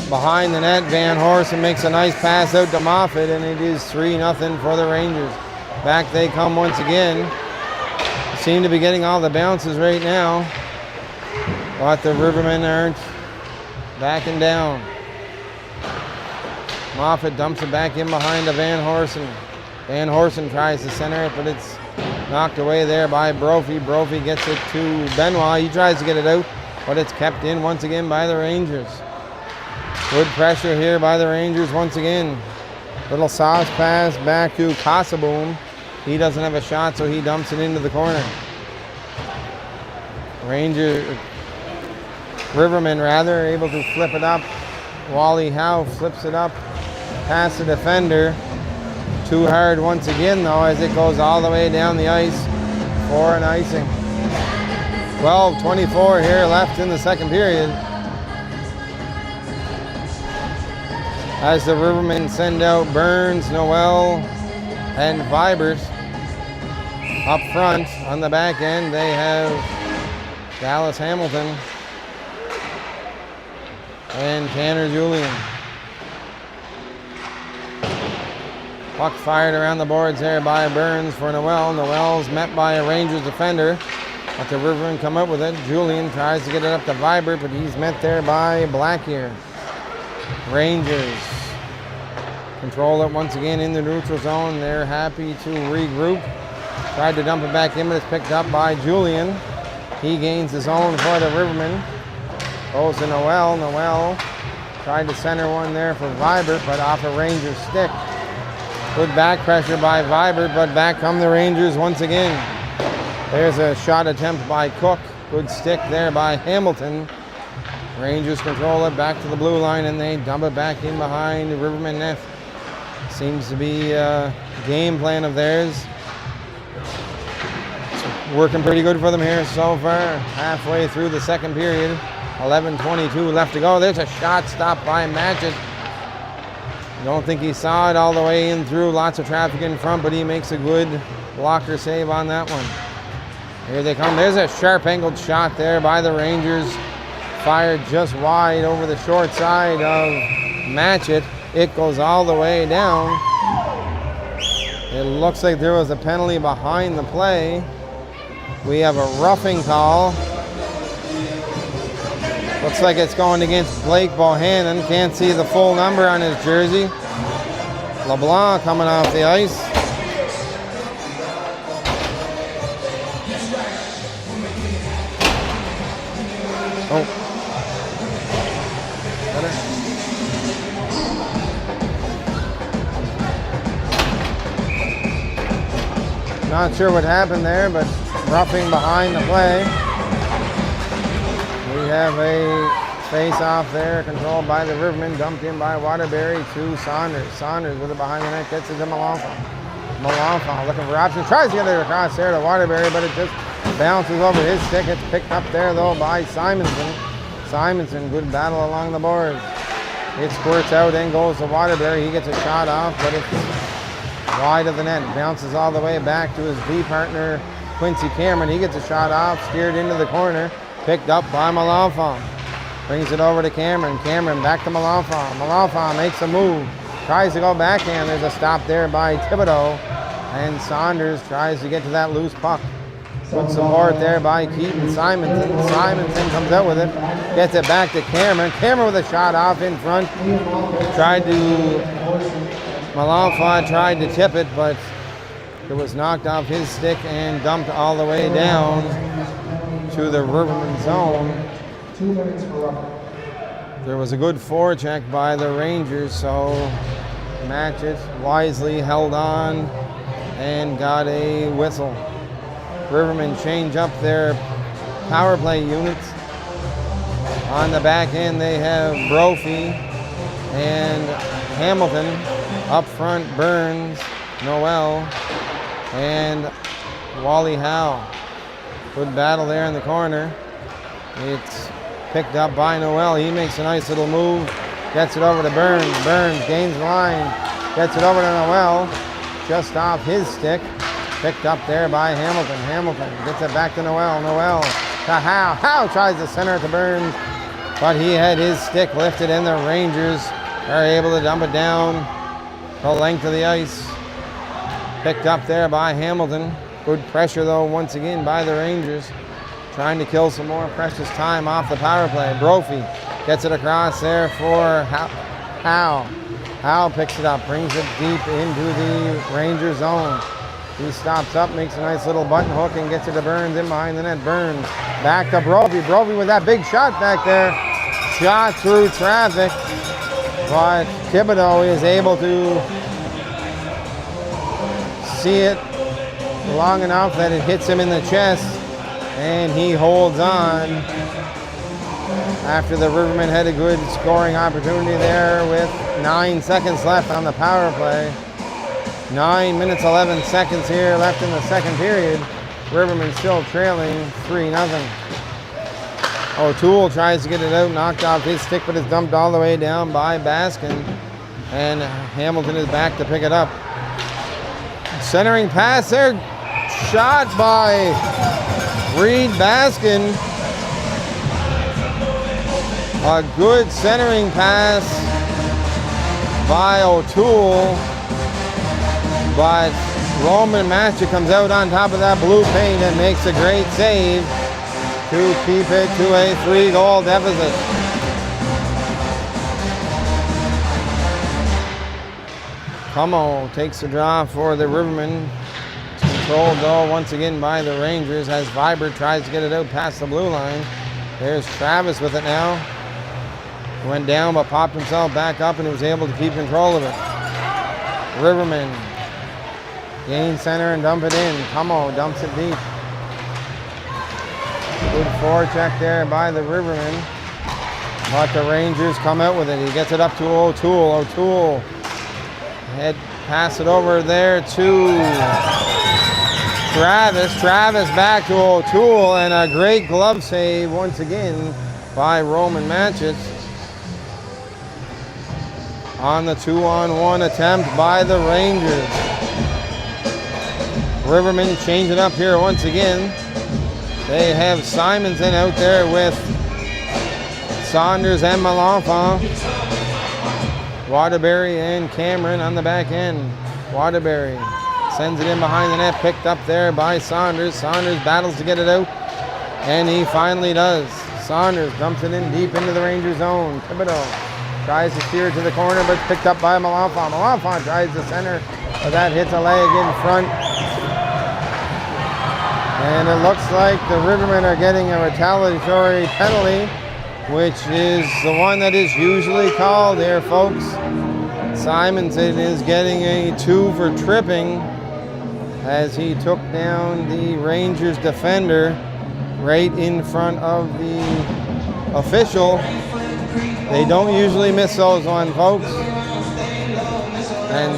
Behind the net, Van Horsen makes a nice pass out to Moffat, and it is 3-0 for the Rangers. Back they come once again. seem to be getting all the bounces right now, but the Rivermen aren't backing down. Moffat dumps it back in behind to Van Horsen. Van Horsen tries to center it, but it's knocked away there by Brophy. Brophy gets it to Benoit. He tries to get it out, but it's kept in once again by the Rangers. Good pressure here by the Rangers once again. Little sauce pass back to Casaboom. He doesn't have a shot, so he dumps it into the corner. Rivermen rather, able to flip it up. Wally Howe flips it up past the defender. Too hard once again though, as it goes all the way down the ice for an icing. 12:24 here left in the second period, as the Rivermen send out Burns, Noel, and Vibert. Up front on the back end they have Dallas Hamilton and Tanner Julian. Puck fired around the boards there by Burns for Noel. Noel's met by a Rangers defender, but the Rivermen come up with it. Julian tries to get it up to Vibert, but he's met there by Blackyear. Rangers control it once again in the neutral zone. They're happy to regroup. Tried to dump it back in, but it's picked up by Julian. He gains his own for the Rivermen. Goes to Noel. Noel tried to center one there for Vibert, but off a Rangers stick. Good back pressure by Vibert, but back come the Rangers once again. There's a shot attempt by Cook. Good stick there by Hamilton. Rangers control it back to the blue line, and they dump it back in behind the Rivermen net. Seems to be a game plan of theirs. It's working pretty good for them here so far. Halfway through the second period. 11:22 left to go. There's a shot stopped by Matchett. Don't think he saw it all the way in through. Lots of traffic in front, but he makes a good blocker save on that one. Here they come. There's a sharp angled shot there by the Rangers. Fired just wide over the short side of Matchett. It goes all the way down. It looks like there was a penalty behind the play. We have a roughing call. Looks like it's going against Blake Bohannon. Can't see the full number on his jersey. LeBlanc coming off the ice. Oh. Better. Not sure what happened there, but roughing behind the play. We have a face-off there, controlled by the Rivermen, dumped in by Waterbury to Saunders. Saunders with it behind the net, gets it to Malenfant. Malenfant looking for options, tries to get it across there to Waterbury, but it just bounces over his stick. It's picked up there though by Simonson. Simonson, good battle along the boards. It squirts out and goes to Waterbury. He gets a shot off, but it's wide of the net. Bounces all the way back to his B partner, Quincy Cameron. He gets a shot off, steered into the corner. Picked up by Malenfant. Brings it over to Cameron. Cameron back to Malenfant. Malenfant makes a move. Tries to go backhand. There's a stop there by Thibodeau. And Saunders tries to get to that loose puck. Good support there by Keaton Simonson. Simonson comes out with it. Gets it back to Cameron. Cameron with a shot off in front. Malenfant tried to tip it, but it was knocked off his stick and dumped all the way down to the Rivermen zone. 2 minutes for roughing. There was a good forecheck by the Rangers, so Matchett wisely held on and got a whistle. Rivermen change up their power play units. On the back end they have Brophy and Hamilton. Up front Burns, Noel, and Wally Howe. Good battle there in the corner. It's picked up by Noel. He makes a nice little move. Gets it over to Burns. Burns gains the line. Gets it over to Noel. Just off his stick. Picked up there by Hamilton. Hamilton gets it back to Noel. Noel to Howe. Howe tries to center it to Burns, but he had his stick lifted and the Rangers are able to dump it down the length of the ice. Picked up there by Hamilton. Good pressure though once again by the Rangers. Trying to kill some more precious time off the power play. Brophy gets it across there for Howe. Howe picks it up, brings it deep into the Ranger zone. He stops up, makes a nice little button hook and gets it to Burns in behind the net. Burns back to Brophy. Brophy with that big shot back there. Shot through traffic, but Thibodeau is able to see it long enough that it hits him in the chest, and he holds on after the Rivermen had a good scoring opportunity there with 9 seconds left on the power play. 9 minutes, 11 seconds here left in the second period. Rivermen still trailing 3-0. O'Toole tries to get it out, knocked off his stick, but it's dumped all the way down by Baskin. And Hamilton is back to pick it up. Centering pass there, shot by Reed Baskin. A good centering pass by O'Toole, but Roman Matchett comes out on top of that blue paint and makes a great save to keep it to a 3-goal deficit. Como takes the draw for the Rivermen. Controlled though once again by the Rangers as Vibert tries to get it out past the blue line. There's Travis with it now. Went down but popped himself back up and was able to keep control of it. Rivermen gain center and dump it in. Como dumps it deep. Good forecheck there by the Rivermen. But the Rangers come out with it. He gets it up to O'Toole. O'Toole head pass it over there to Travis. Travis back to O'Toole, and a great glove save once again by Roman Matchett on the 2-on-1 attempt by the Rangers. Rivermen change it up here once again. They have Simonson out there with Saunders and Malenfant. Waterbury and Cameron on the back end. Waterbury sends it in behind the net, picked up there by Saunders. Saunders battles to get it out, and he finally does. Saunders dumps it in deep into the Ranger zone. Thibodeau tries to steer it to the corner, but it's picked up by Malenfant. Malenfant tries to center, but that hits a leg in front. And it looks like the Rivermen are getting a retaliatory penalty, which is the one that is usually called here, folks. Simonson is getting a 2 for tripping as he took down the Rangers defender right in front of the official. They don't usually miss those ones, folks. And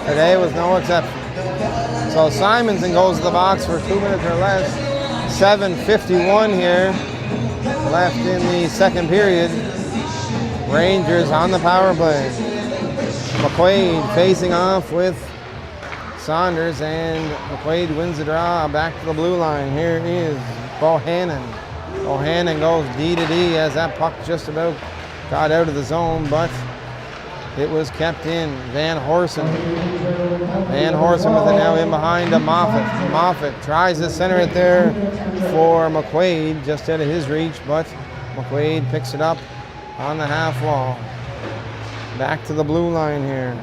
today was no exception. So Simonson goes to the box for 2 minutes or less. 7:51 here left in the second period. Rangers on the power play. McQuaid facing off with Saunders, and McQuaid wins the draw back to the blue line. Here is Bohannon. Bohannon goes D to D as that puck just about got out of the zone, but it was kept in. Van Horsen. Van Horsen with it now in behind to Moffat. Moffat tries to center it there for McQuaid, just out of his reach, but McQuaid picks it up on the half wall. Back to the blue line here.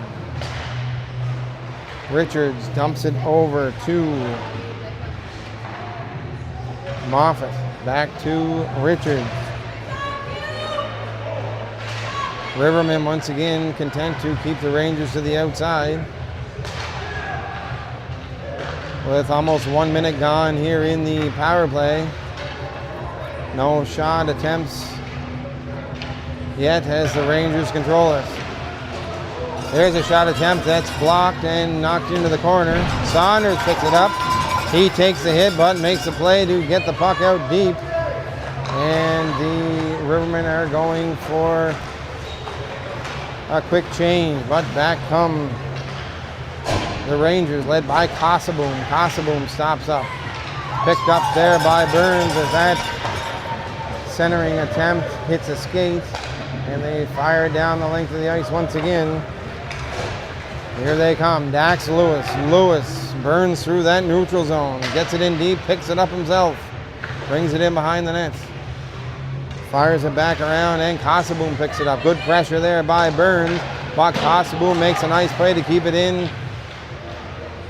Richards dumps it over to Moffat. Back to Richards. Rivermen once again content to keep the Rangers to the outside. With almost 1 minute gone here in the power play. No shot attempts yet as the Rangers control it. There's a shot attempt that's blocked and knocked into the corner. Saunders picks it up. He takes the hit but makes the play to get the puck out deep. And the Rivermen are going for a quick change, but back come the Rangers led by Cassaboom. Cassaboom stops up. Picked up there by Burns as that centering attempt hits a skate, and they fire it down the length of the ice once again. Here they come. Dax Lewis. Lewis burns through that neutral zone, gets it in deep, picks it up himself, brings it in behind the net. Fires it back around, and Kosoboom picks it up. Good pressure there by Burns, but Kosoboom makes a nice play to keep it in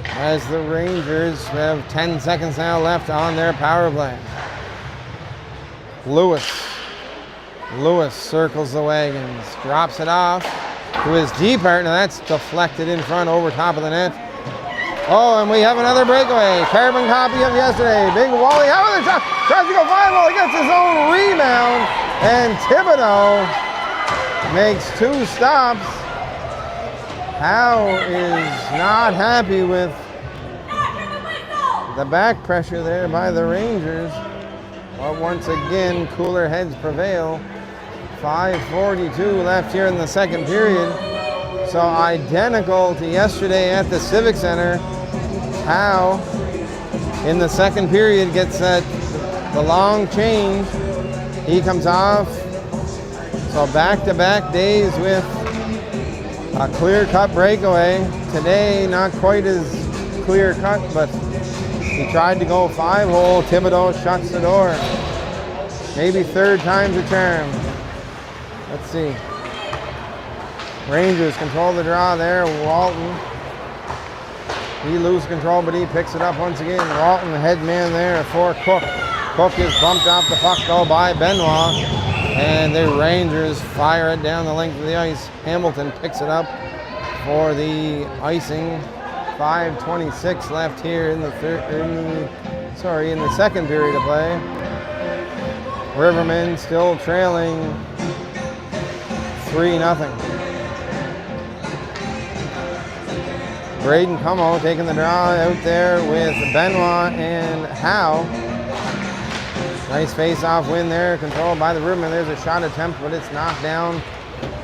as the Rangers have 10 seconds now left on their power play. Lewis circles the wagons, drops it off to his D partner. That's deflected in front over top of the net. Oh, and we have another breakaway. Carbon copy of yesterday. Big Wally out with a shot. Tries to go fine. Well, he gets his own rebound. And Thibodeau makes 2 stops. Howe is not happy with the back pressure there by the Rangers. But once again, cooler heads prevail. 5:42 left here in the second period. So identical to yesterday at the Civic Center. Howe in the second period gets the long change. He comes off. So back-to-back days with a clear-cut breakaway. Today, not quite as clear-cut, but he tried to go 5-hole. Thibodeau shuts the door. Maybe third time's a charm. Let's see. Rangers control the draw there. Walton. He loses control, but he picks it up once again. Walton, the head man there for Cook. Cook is bumped off the puck though by Benoit. And the Rangers fire it down the length of the ice. Hamilton picks it up for the icing. 5:26 left here in the second period of play. Rivermen still trailing 3-0. Braden Como taking the draw out there with Benoit and Howe. Nice face-off win there, controlled by the Rivermen. There's a shot attempt, but it's knocked down,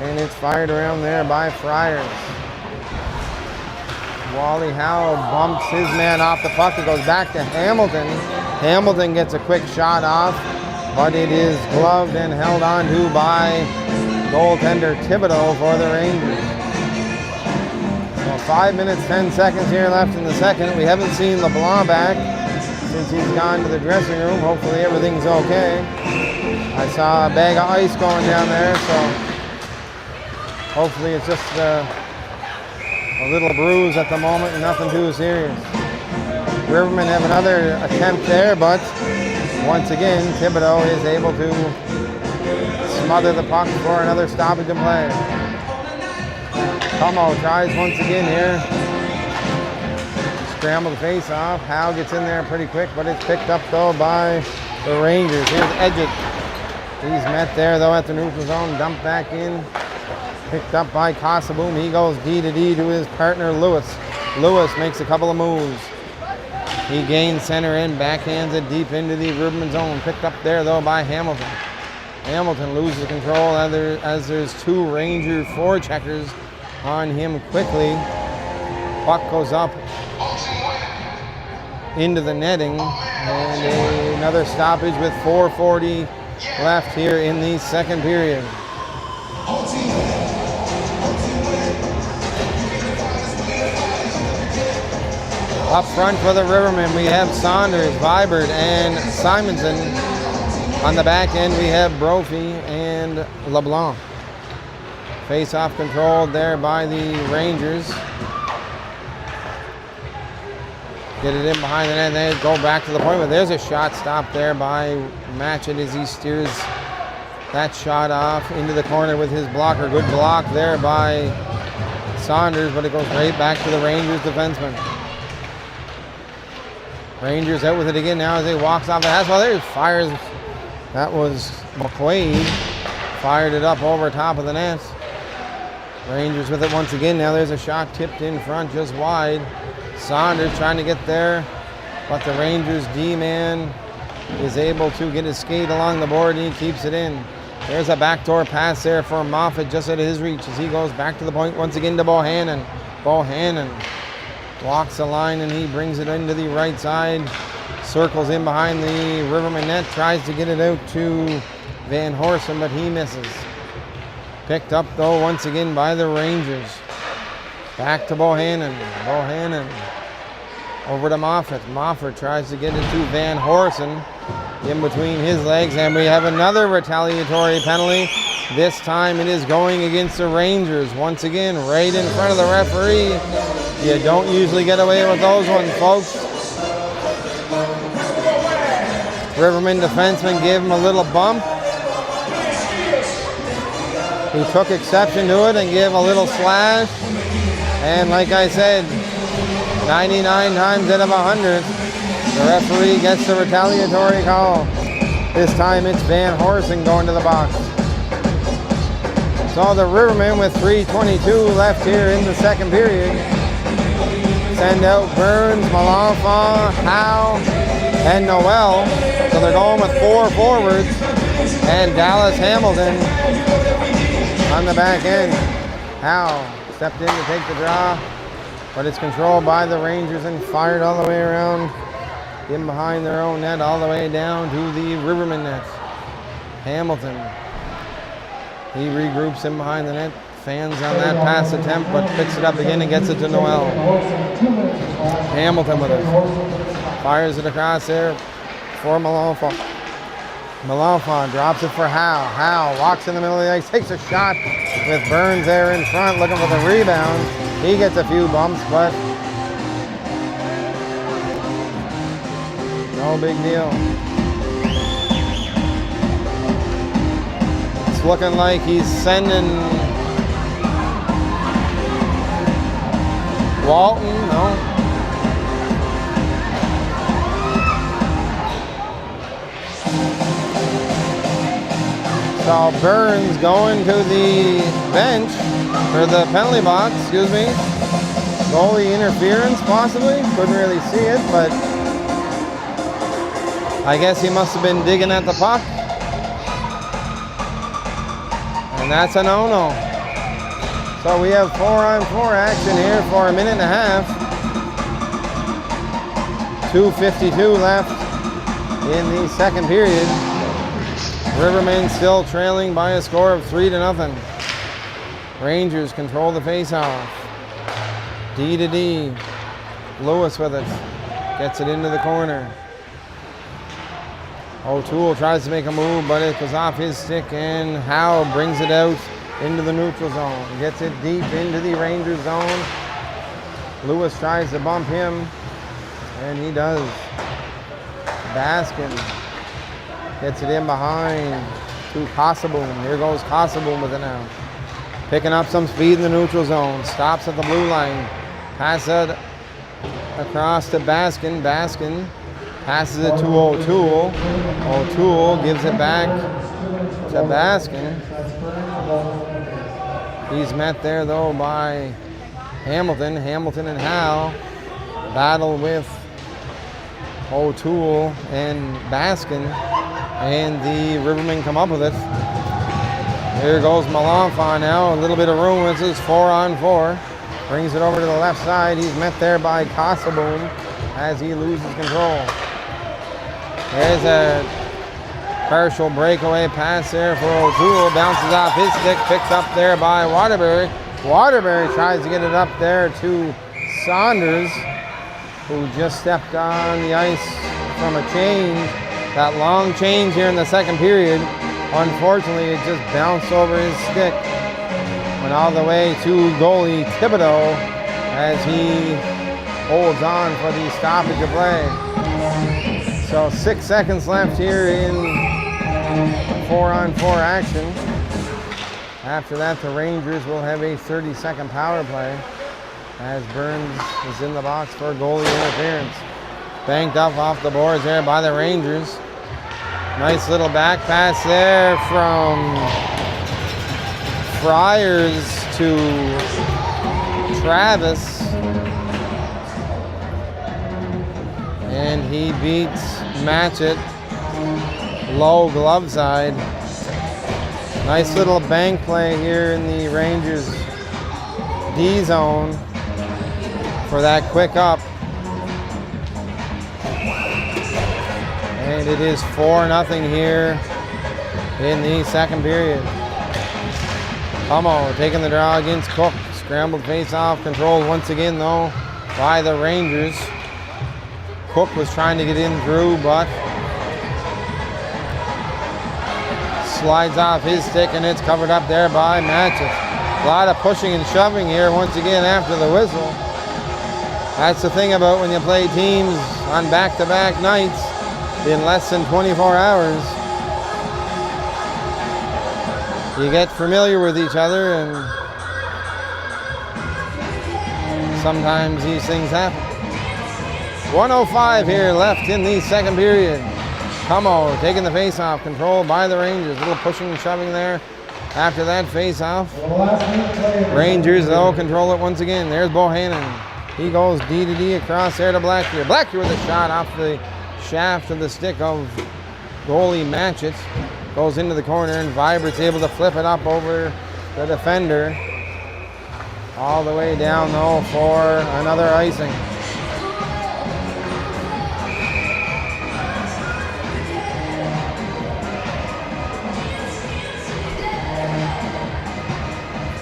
and it's fired around there by Friars. Wally Howe bumps his man off the puck. It goes back to Hamilton. Hamilton gets a quick shot off, but it is gloved and held on to by goaltender Thibodeau for the Rangers. So 5 minutes, 10 seconds here left in the second. We haven't seen LeBlanc back since he's gone to the dressing room. Hopefully everything's okay. I saw a bag of ice going down there, so hopefully it's just a little bruise at the moment and nothing too serious. Rivermen have another attempt there, but once again, Thibodeau is able to smother the puck for another stoppage in play. Como tries once again here. Scramble the face off. Howe gets in there pretty quick, but it's picked up though by the Rangers. Here's Edgick. He's met there though at the neutral zone. Dumped back in. Picked up by Kosoboom. He goes D to D to his partner Lewis. Lewis makes a couple of moves. He gains center in, backhands it deep into the Rivermen zone. Picked up there though by Hamilton. Hamilton loses control as there's 2 Ranger forecheckers on him quickly. Puck goes up into the netting, and another stoppage with 4:40 left here in the second period. Up front for the Rivermen, we have Saunders, Vibert, and Simonson. On the back end, we have Brophy and LeBlanc. Face-off controlled there by the Rangers. Get it in behind the net, and they go back to the point, but there's a shot stopped there by Matchett as he steers that shot off into the corner with his blocker. Good block there by Saunders, but it goes right back to the Rangers defenseman. Rangers out with it again now as he walks off the hash. Well, there's fires. That was McQuaid. Fired it up over top of the net. Rangers with it once again. Now there's a shot tipped in front just wide. Saunders trying to get there, but the Rangers D-man is able to get his skate along the board and he keeps it in. There's a backdoor pass there for Moffat just out of his reach as he goes back to the point once again to Bohannon. Bohannon walks the line and he brings it into the right side. Circles in behind the Rivermen net, tries to get it out to Van Horsen, but he misses. Picked up though once again by the Rangers. Back to Bohannon. Bohannon Over to Moffat. Moffat tries to get it to Van Horsen in between his legs, and we have another retaliatory penalty. This time it is going against the Rangers. Once again, right in front of the referee. You don't usually get away with those ones, folks. Riverman defenseman gave him a little bump. He took exception to it and gave a little slash. And like I said, 99 times out of 100, the referee gets the retaliatory call. This time it's Van Horsen going to the box. So the Rivermen with 3:22 left here in the second period send out Burns, Malenfant, Howe, and Noel. So they're going with 4 forwards and Dallas Hamilton on the back end. Howe stepped in to take the draw, but it's controlled by the Rangers and fired all the way around in behind their own net, all the way down to the Rivermen net. Hamilton, he regroups in behind the net, fans on that pass attempt, but picks it up again and gets it to Noel. Hamilton with it, fires it across there for Malenfant. Malenfant drops it for Howe. Howe walks in the middle of the ice, takes a shot with Burns there in front, looking for the rebound. He gets a few bumps, but no big deal. It's looking like he's sending Walton, no. So Burns going to the bench, or the penalty box, excuse me. Goalie interference, possibly. Couldn't really see it, but I guess he must have been digging at the puck. And that's a no-no. So we have 4-on-4 action here for a minute and a half. 2:52 left in the second period. Rivermen still trailing by a score of 3-0. Rangers control the face-off. D to D. Lewis with it. Gets it into the corner. O'Toole tries to make a move, but it goes off his stick, and Howe brings it out into the neutral zone. Gets it deep into the Rangers zone. Lewis tries to bump him, and he does. Baskin gets it in behind to Kosseboom. Here goes Kosseboom with it now. Picking up some speed in the neutral zone. Stops at the blue line. Pass it across to Baskin. Baskin passes it to O'Toole. O'Toole gives it back to Baskin. He's met there though by Hamilton. Hamilton and Howe battle with O'Toole and Baskin, and the Rivermen come up with it. Here goes Malenfant now, a little bit of room. This is 4-on-4. Brings it over to the left side. He's met there by Kosseboom as he loses control. There's a partial breakaway pass there for O'Toole. Bounces off his stick, picked up there by Waterbury. Waterbury tries to get it up there to Saunders, who just stepped on the ice from a change. That long change here in the second period. Unfortunately, it just bounced over his stick. Went all the way to goalie Thibodeau as he holds on for the stoppage of play. So 6 seconds left here in 4-on-4 action. After that, the Rangers will have a 30-second power play as Burns is in the box for goalie interference. Banked up off the boards there by the Rangers. Nice little back pass there from Friars to Travis. And he beats Matchett. Low glove side. Nice little bank play here in the Rangers D zone for that quick up. And it is 4-0 here in the second period. Hummel taking the draw against Cook. Scrambled face-off, controlled once again though by the Rangers. Cook was trying to get in through, but slides off his stick, and it's covered up there by Matches. A lot of pushing and shoving here once again after the whistle. That's the thing about when you play teams on back-to-back nights in less than 24 hours. You get familiar with each other, and sometimes these things happen. 1:05 here left in the second period. Como taking the face-off, controlled by the Rangers. A little pushing and shoving there after that face-off. Rangers, though, control it once again. There's Bohannon. He goes D to D across there to Blackbeard. Blackbeard with a shot off the shaft of the stick of goalie Matchett. Goes into the corner, and Vibert's able to flip it up over the defender. All the way down, though, for another icing.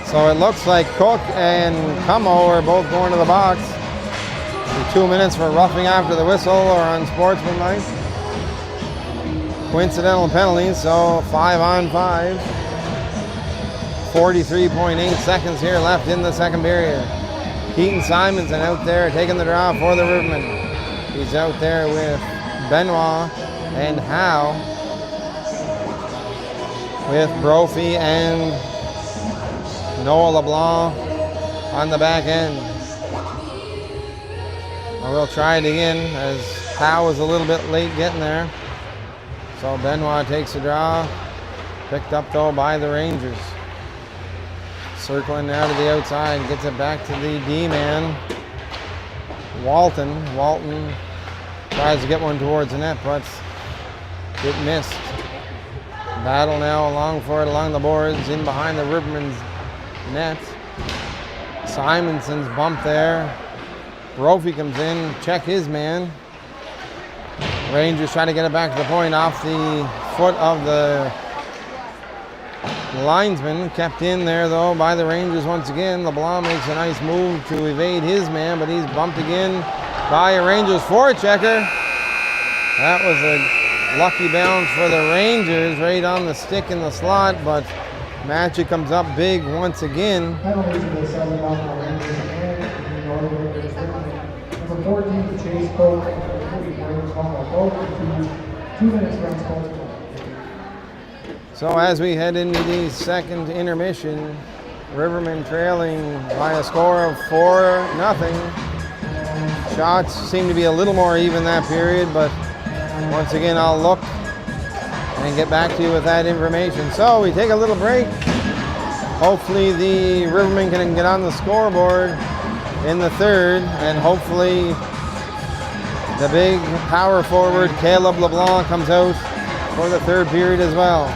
So it looks like Cook and Como are both going to the box. The 2 minutes for roughing after the whistle or unsportsmanlike. Coincidental penalties, so 5-on-5. 43.8 seconds here left in the second period. Keaton Simonson out there taking the draw for the Rivermen. He's out there with Benoit and Howe, with Brophy and Noah LeBlanc on the back end. We'll try it again as Howe was a little bit late getting there. So Benoit takes the draw, picked up though by the Rangers. Circling now to the outside, gets it back to the D-man. Walton tries to get one towards the net, but it missed. Battle now along for it along the boards, in behind the Rivermen's net. Simonson's bumped there. Brophy comes in, check his man. Rangers try to get it back to the point off the foot of the linesman. Kept in there though by the Rangers once again. LeBlanc makes a nice move to evade his man, but he's bumped again by a Rangers forechecker. That was a lucky bounce for the Rangers right on the stick in the slot, but Matchett comes up big once again. Penalties for the Southern Mountain Rangers and the Northern Rivermen. Number 14, Chase Coke, and 40 Como. Both to 2 minutes for unsportsmanlike. So as we head into the second intermission, Rivermen trailing by a score of 4-0. Shots seem to be a little more even that period, but once again I'll look and get back to you with that information. So we take a little break. Hopefully the Rivermen can get on the scoreboard in the third, and hopefully the big power forward Caleb LeBlanc comes out for the third period as well.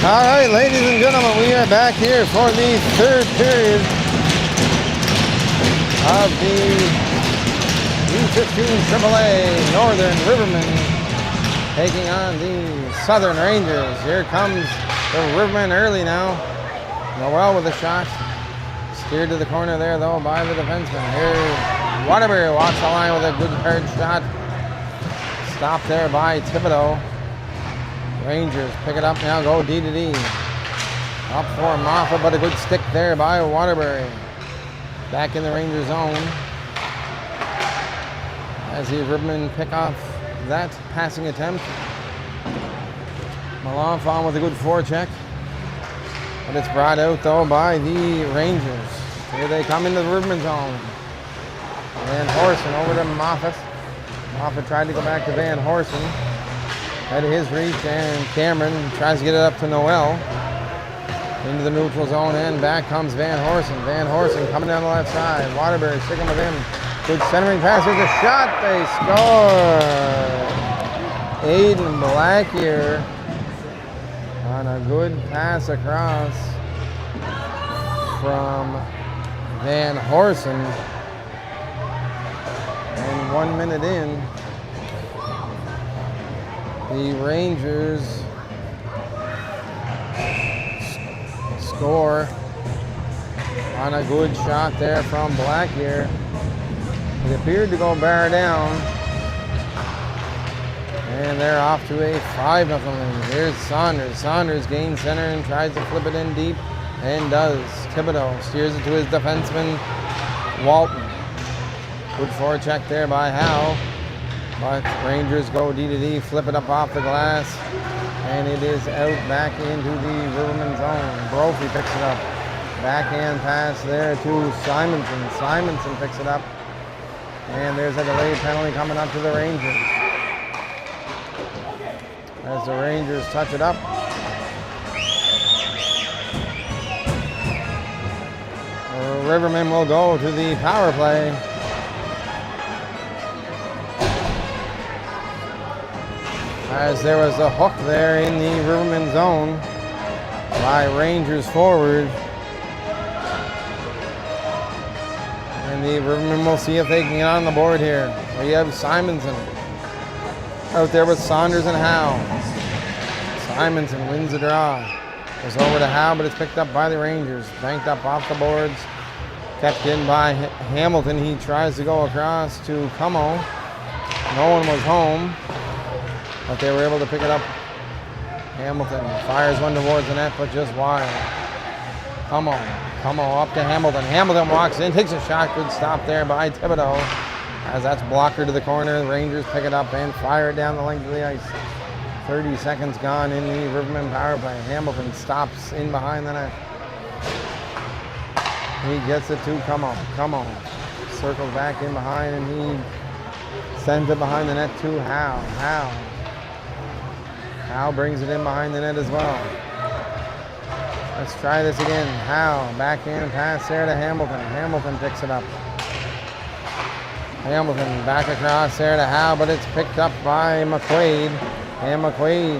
All right, ladies and gentlemen, we are back here for the third period of the U15 AAA Northern Rivermen taking on the Southern Rangers. Here comes the Rivermen early now. Noel with a shot. Steered to the corner there, though, by the defenseman. Here, Waterbury walks the line with a good hard shot. Stopped there by Thibodeau. Rangers pick it up now, go D to D. Up for Moffat, but a good stick there by Waterbury. Back in the Ranger zone. As the Rivermen pick off that passing attempt. Malenfant with a good forecheck. But it's brought out, though, by the Rangers. Here they come into the Rivermen zone. Van Horsen over to Moffat. Moffat tried to go back to Van Horsen. Out of his reach, and Cameron tries to get it up to Noel. Into the neutral zone, and back comes Van Horsen. Van Horsen coming down the left side. Waterbury sticking with him. Good centering pass. There's a shot. They score. Aiden Blackier on a good pass across from Van Horsen. And 1 minute in, the Rangers score on a good shot there from Blackier. It appeared to go bar down. And they're off to a 5-0 lead. Here's Saunders. Saunders gains center and tries to flip it in deep. And does. Thibodeau steers it to his defenseman, Walton. Good forecheck there by Howe. But Rangers go D to D, flip it up off the glass, and it is out back into the Rivermen zone. Brophy picks it up. Backhand pass there to Simonson. Simonson picks it up, and there's a delayed penalty coming up to the Rangers. As the Rangers touch it up. The Rivermen will go to the power play. As there was a hook there in the Rivermen zone by Rangers forward. And the Rivermen will see if they can get on the board here. We have Simonson out there with Saunders and Howe. Simonson wins the draw. Goes over to Howe, but it's picked up by the Rangers. Banked up off the boards. Kept in by Hamilton. He tries to go across to Como. No one was home, but they were able to pick it up. Hamilton fires one towards the net, but just wide. Como up to Hamilton. Hamilton walks in, takes a shot. Good stop there by Thibodeau. As that's blocker to the corner, the Rangers pick it up and fire it down the length of the ice. 30 seconds gone in the Rivermen power play. Hamilton stops in behind the net. He gets it to Como. Circles back in behind, and he sends it behind the net to Howe. Howe brings it in behind the net as well. Let's try this again. Howe, backhand pass there to Hamilton. Hamilton picks it up. Hamilton back across there to Howe, but it's picked up by McQuaid. And McQuaid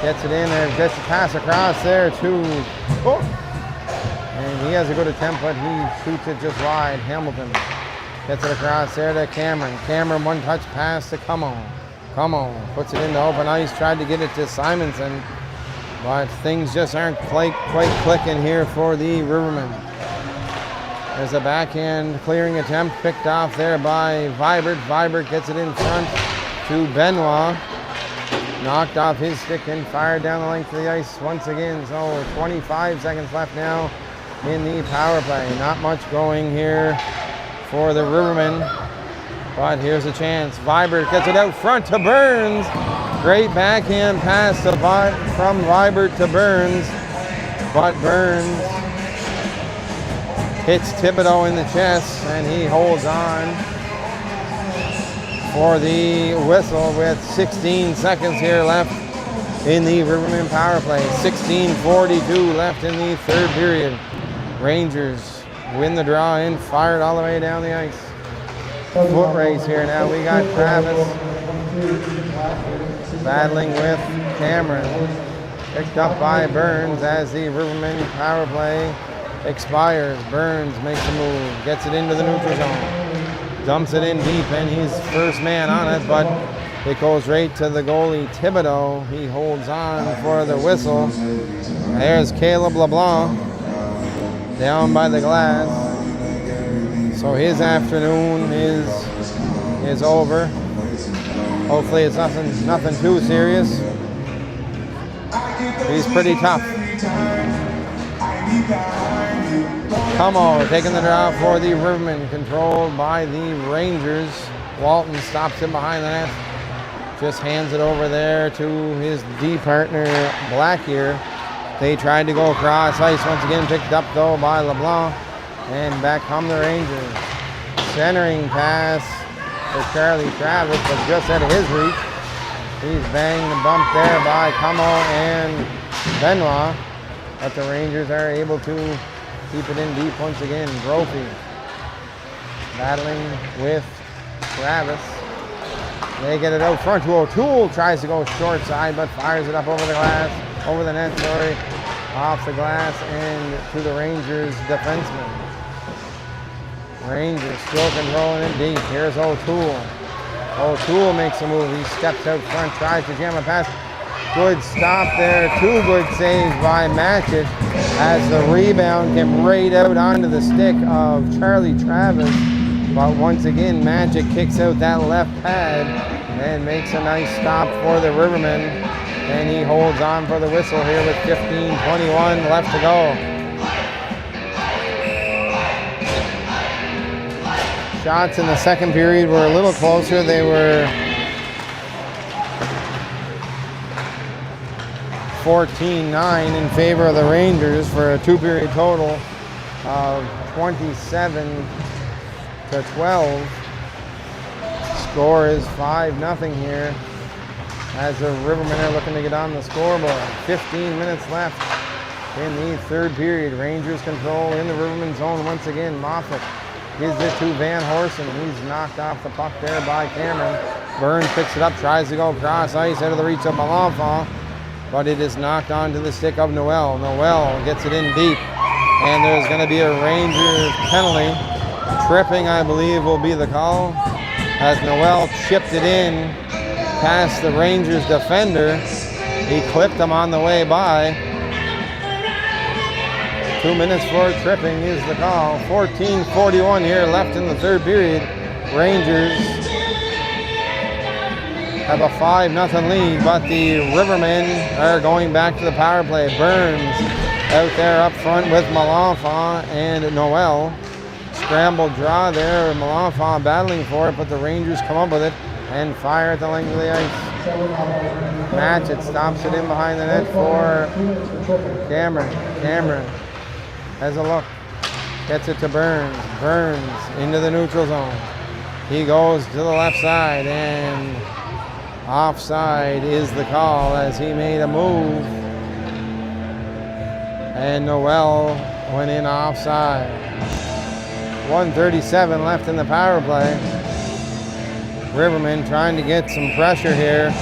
gets it in there, gets the pass across there to Cook. And he has a good attempt, but he shoots it just wide. Hamilton gets it across there to Cameron. Cameron, one-touch pass to Como puts it into open ice, tried to get it to Simonson, but things just aren't quite clicking here for the Rivermen. There's a backhand clearing attempt picked off there by Vibert. Vibert gets it in front to Benoit. Knocked off his stick and fired down the length of the ice once again. So 25 seconds left now in the power play. Not much going here for the Rivermen, but here's a chance. Vibert gets it out front to Burns. Great backhand pass from Vibert to Burns, but Burns hits Thibodeau in the chest, and he holds on for the whistle with 16 seconds here left in the Rivermen power play. 16:42 left in the third period. Rangers win the draw and fired all the way down the ice. Foot race here now. We got Travis battling with Cameron. Picked up by Burns as the Rivermen power play expires. Burns makes a move, gets it into the neutral zone, dumps it in deep, and he's first man on it, but it goes right to the goalie, Thibodeau. He holds on for the whistle. There's Caleb LeBlanc down by the glass. So his afternoon is over. Hopefully it's nothing too serious. He's pretty tough. Como taking the draw for the Rivermen, controlled by the Rangers. Walton stops him behind the net. Just hands it over there to his D partner, Blackier. They tried to go across ice once again, picked up though by LeBlanc. And back come the Rangers. Centering pass for Charlie Travis, but just out of his reach. He's banged and bumped there by Como and Benoit. But the Rangers are able to keep it in deep once again. Brophy battling with Travis. They get it out front to O'Toole. Tries to go short side, but fires it up over the glass, over the net, off the glass and to the Rangers defenseman. Rangers still controlling it deep. Here's O'Toole. O'Toole makes a move. He steps out front, tries to jam a pass. Good stop there. Two good saves by Matchett as the rebound came right out onto the stick of Charlie Travis. But once again, Matchett kicks out that left pad and makes a nice stop for the Rivermen. And he holds on for the whistle here with 15:21 left to go. Shots in the second period were a little closer. They were 14-9 in favor of the Rangers for a two-period total of 27-12. Score is 5-0 here as the Rivermen are looking to get on the scoreboard. 15 minutes left in the third period. Rangers control in the Rivermen zone once again. Moffat gives it to Van Horsen. He's knocked off the puck there by Cameron. Burns picks it up, tries to go across ice out of the reach of Malenfant, but it is knocked onto the stick of Noel. Noel gets it in deep, and there's going to be a Rangers penalty. Tripping, I believe, will be the call, as Noel chipped it in past the Rangers defender. He clipped him on the way by. 2 minutes for tripping is the call. 14:41 here left in the third period. Rangers have a 5-0 lead, but the Rivermen are going back to the power play. Burns out there up front with Malenfant and Noel. Scrambled draw there, Malenfant battling for it, but the Rangers come up with it and fire at the length of the ice. Matchett stops it in behind the net for Cameron. Cameron has a look, gets it to Burns. Burns into the neutral zone. He goes to the left side, and offside is the call as he made a move. And Noel went in offside. 1:37 left in the power play. Rivermen trying to get some pressure here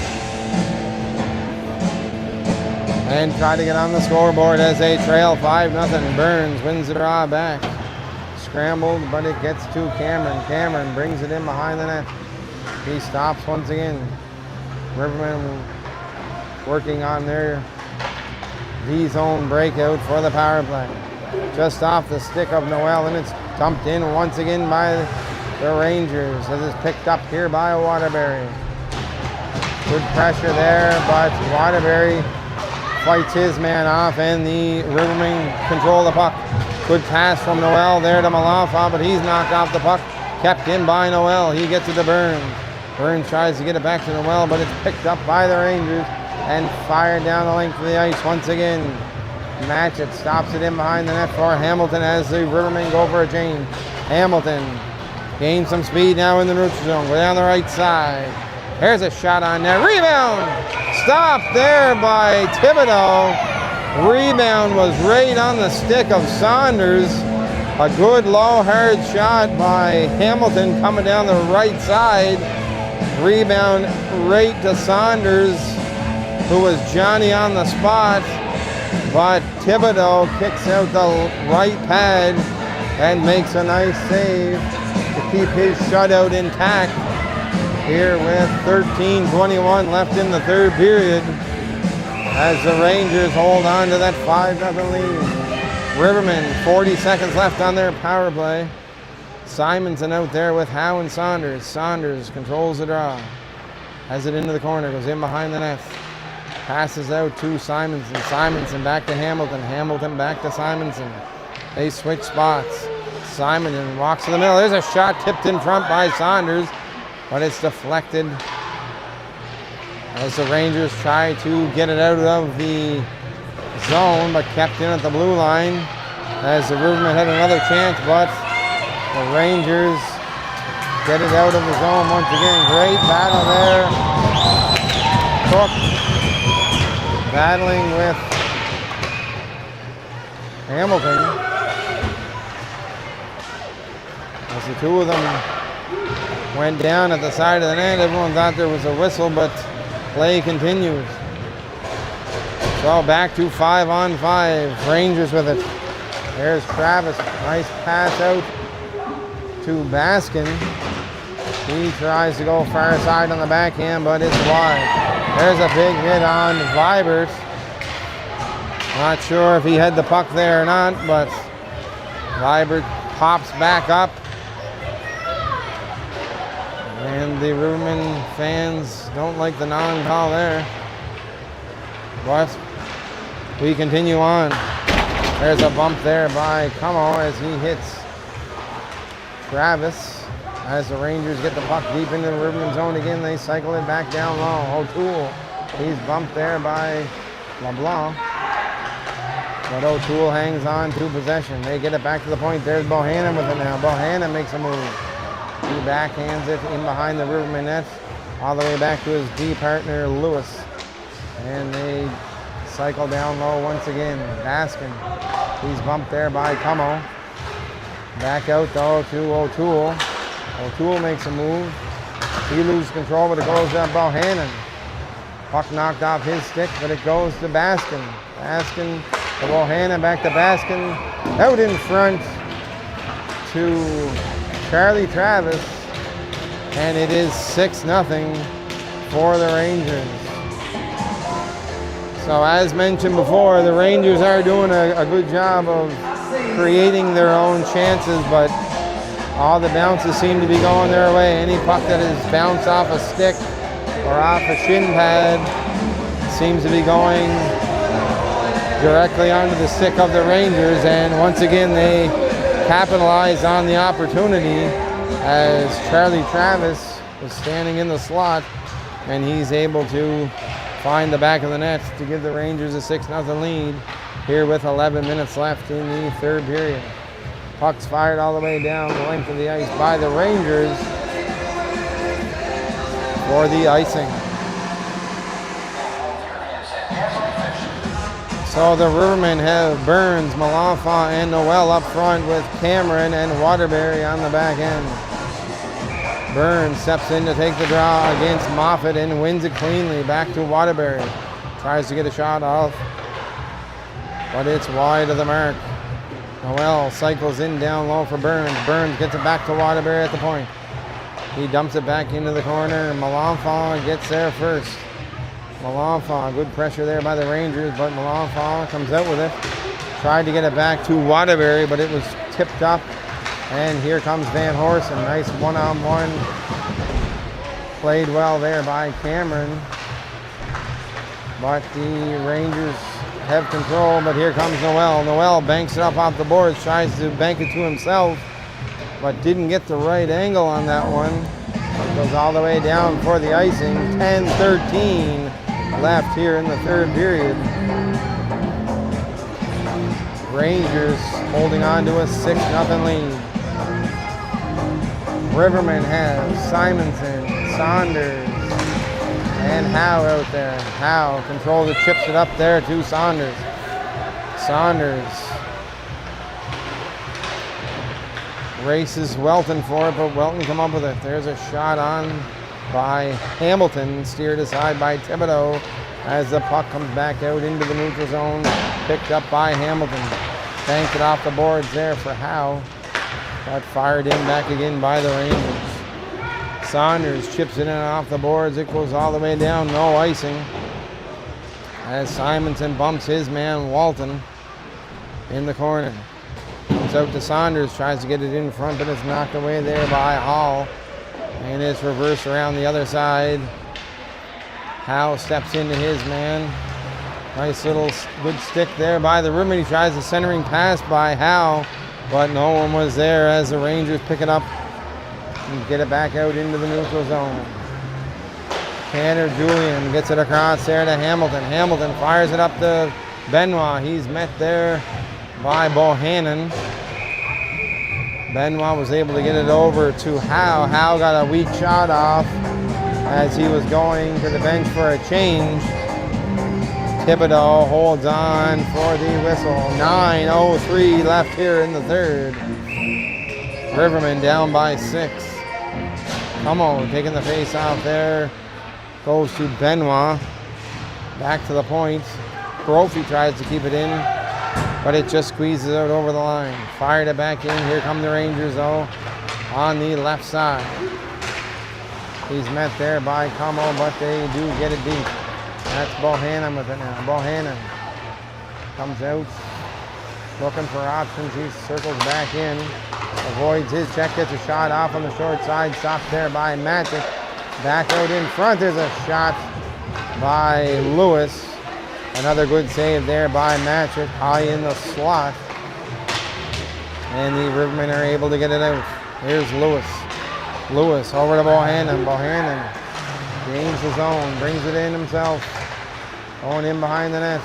and try to get on the scoreboard as they trail 5-0. Burns wins the draw back. Scrambled, but it gets to Cameron. Cameron brings it in behind the net. He stops once again. Rivermen working on their V-zone breakout for the power play. Just off the stick of Noel, and it's dumped in once again by the Rangers as it's picked up here by Waterbury. Good pressure there, but Waterbury fights his man off, and the Rivermen control the puck. Good pass from Noel there to Malenfant, but he's knocked off the puck. Kept in by Noel. He gets it to Burns. Burns tries to get it back to Noel, but it's picked up by the Rangers and fired down the length of the ice once again. Matchett stops it in behind the net for Hamilton as the Rivermen go for a change. Hamilton gains some speed now in the neutral zone. Go down the right side. Here's a shot on net. Rebound! Stopped there by Thibodeau. Rebound was right on the stick of Saunders. A good low hard shot by Hamilton coming down the right side. Rebound right to Saunders. who was Johnny on the spot, but Thibodeau kicks out the right pad and makes a nice save to keep his shutout intact here with 13:21 left in the third period as the Rangers hold on to that 5-0 lead. Rivermen, 40 seconds left on their power play. Simonson out there with Howe and Saunders. Saunders controls the draw. Has it into the corner, goes in behind the net. Passes out to Simonson. Simonson back to Hamilton. Hamilton back to Simonson. They switch spots. Simonson walks to the middle. There's a shot tipped in front by Saunders, but it's deflected as the Rangers try to get it out of the zone, but kept in at the blue line as the Rivermen had another chance, but the Rangers get it out of the zone once again. Great battle there. Cook battling with Hamilton as the two of them went down at the side of the net. Everyone thought there was a whistle, but play continues. So back to 5-on-5. Rangers with it. There's Travis. Nice pass out to Baskin. He tries to go far side on the backhand, but it's wide. There's a big hit on Vibert. Not sure if he had the puck there or not, but Vibert pops back up. And the Rivermen fans don't like the non-call there. But we continue on. There's a bump there by Como as he hits Travis. As the Rangers get the puck deep into the Rivermen zone again, they cycle it back down low. O'Toole, he's bumped there by LeBlanc. But O'Toole hangs on to possession. They get it back to the point. There's Bohannon with it now. Bohannon makes a move. He backhands it in behind the Rivermen net, all the way back to his D partner, Lewis. And they cycle down low once again. Baskin, he's bumped there by Como. Back out though to O'Toole. O'Toole makes a move. He loses control, but it goes to Bohannon. Puck knocked off his stick, but it goes to Baskin. Baskin to Bohannon, back to Baskin. Out in front to Charlie Travis. And it is 6-0 for the Rangers. So as mentioned before, the Rangers are doing a good job of creating their own chances, but all the bounces seem to be going their way. Any puck that is bounced off a stick or off a shin pad seems to be going directly onto the stick of the Rangers. And once again, they capitalized on the opportunity as Charlie Travis was standing in the slot, and he's able to find the back of the net to give the Rangers a 6-0 lead here with 11 minutes left in the third period. Puck's fired all the way down the length of the ice by the Rangers for the icing. So the Rivermen have Burns, Malenfant, and Noel up front with Cameron and Waterbury on the back end. Burns steps in to take the draw against Moffat and wins it cleanly. Back to Waterbury. Tries to get a shot off, but it's wide of the mark. Noel cycles in down low for Burns. Burns gets it back to Waterbury at the point. He dumps it back into the corner. Malenfant gets there first. Malenfant, good pressure there by the Rangers, but Malenfant comes out with it. Tried to get it back to Waterbury, but it was tipped up. And here comes Van Horst. A nice one-on-one. Played well there by Cameron. But the Rangers have control, but here comes Noel. Noel banks it up off the boards, tries to bank it to himself, but didn't get the right angle on that one. It goes all the way down for the icing. 10-13 left here in the third period. Rangers holding on to a 6-0 lead. Rivermen have Simonson, Saunders, and Howe out there. Howe controls it, chips it up there to Saunders. Saunders races Welton for it, but Welton come up with it. There's a shot on by Hamilton, steered aside by Thibodeau, as the puck comes back out into the neutral zone. Picked up by Hamilton. Banked it off the boards there for Howe. Got fired in back again by the Rangers. Saunders chips it in off the boards. It goes all the way down. No icing. As Simonson bumps his man Walton in the corner. Comes out to Saunders. Tries to get it in front, but it's knocked away there by Hall. And it's reversed around the other side. Howe steps into his man. Nice little good stick there by the Rivermen. He tries a centering pass by Howe, but no one was there as the Rangers pick it up and get it back out into the neutral zone. Tanner Julian gets it across there to Hamilton. Hamilton fires it up to Benoit. He's met there by Bohannon. Benoit was able to get it over to Howe. Howe got a weak shot off as he was going to the bench for a change. Thibodeau holds on for the whistle. 9:03 left here in the third. Rivermen down by 6. Como taking the face off there. Goes to Benoit. Back to the point. Brophy tries to keep it in, but it just squeezes out over the line. Fired it back in. Here come the Rangers though on the left side. He's met there by Como, but they do get it deep. That's Bohannon with it now. Bohannon comes out looking for options. He circles back in. Avoids his check. Gets a shot off on the short side. Stopped there by Magic. Back out in front. There's a shot by Lewis. Another good save there by Magic. High in the slot. And the Rivermen are able to get it out. Here's Lewis. Lewis over to Bohannon. Bohannon gains the zone, brings it in himself. Going in behind the net.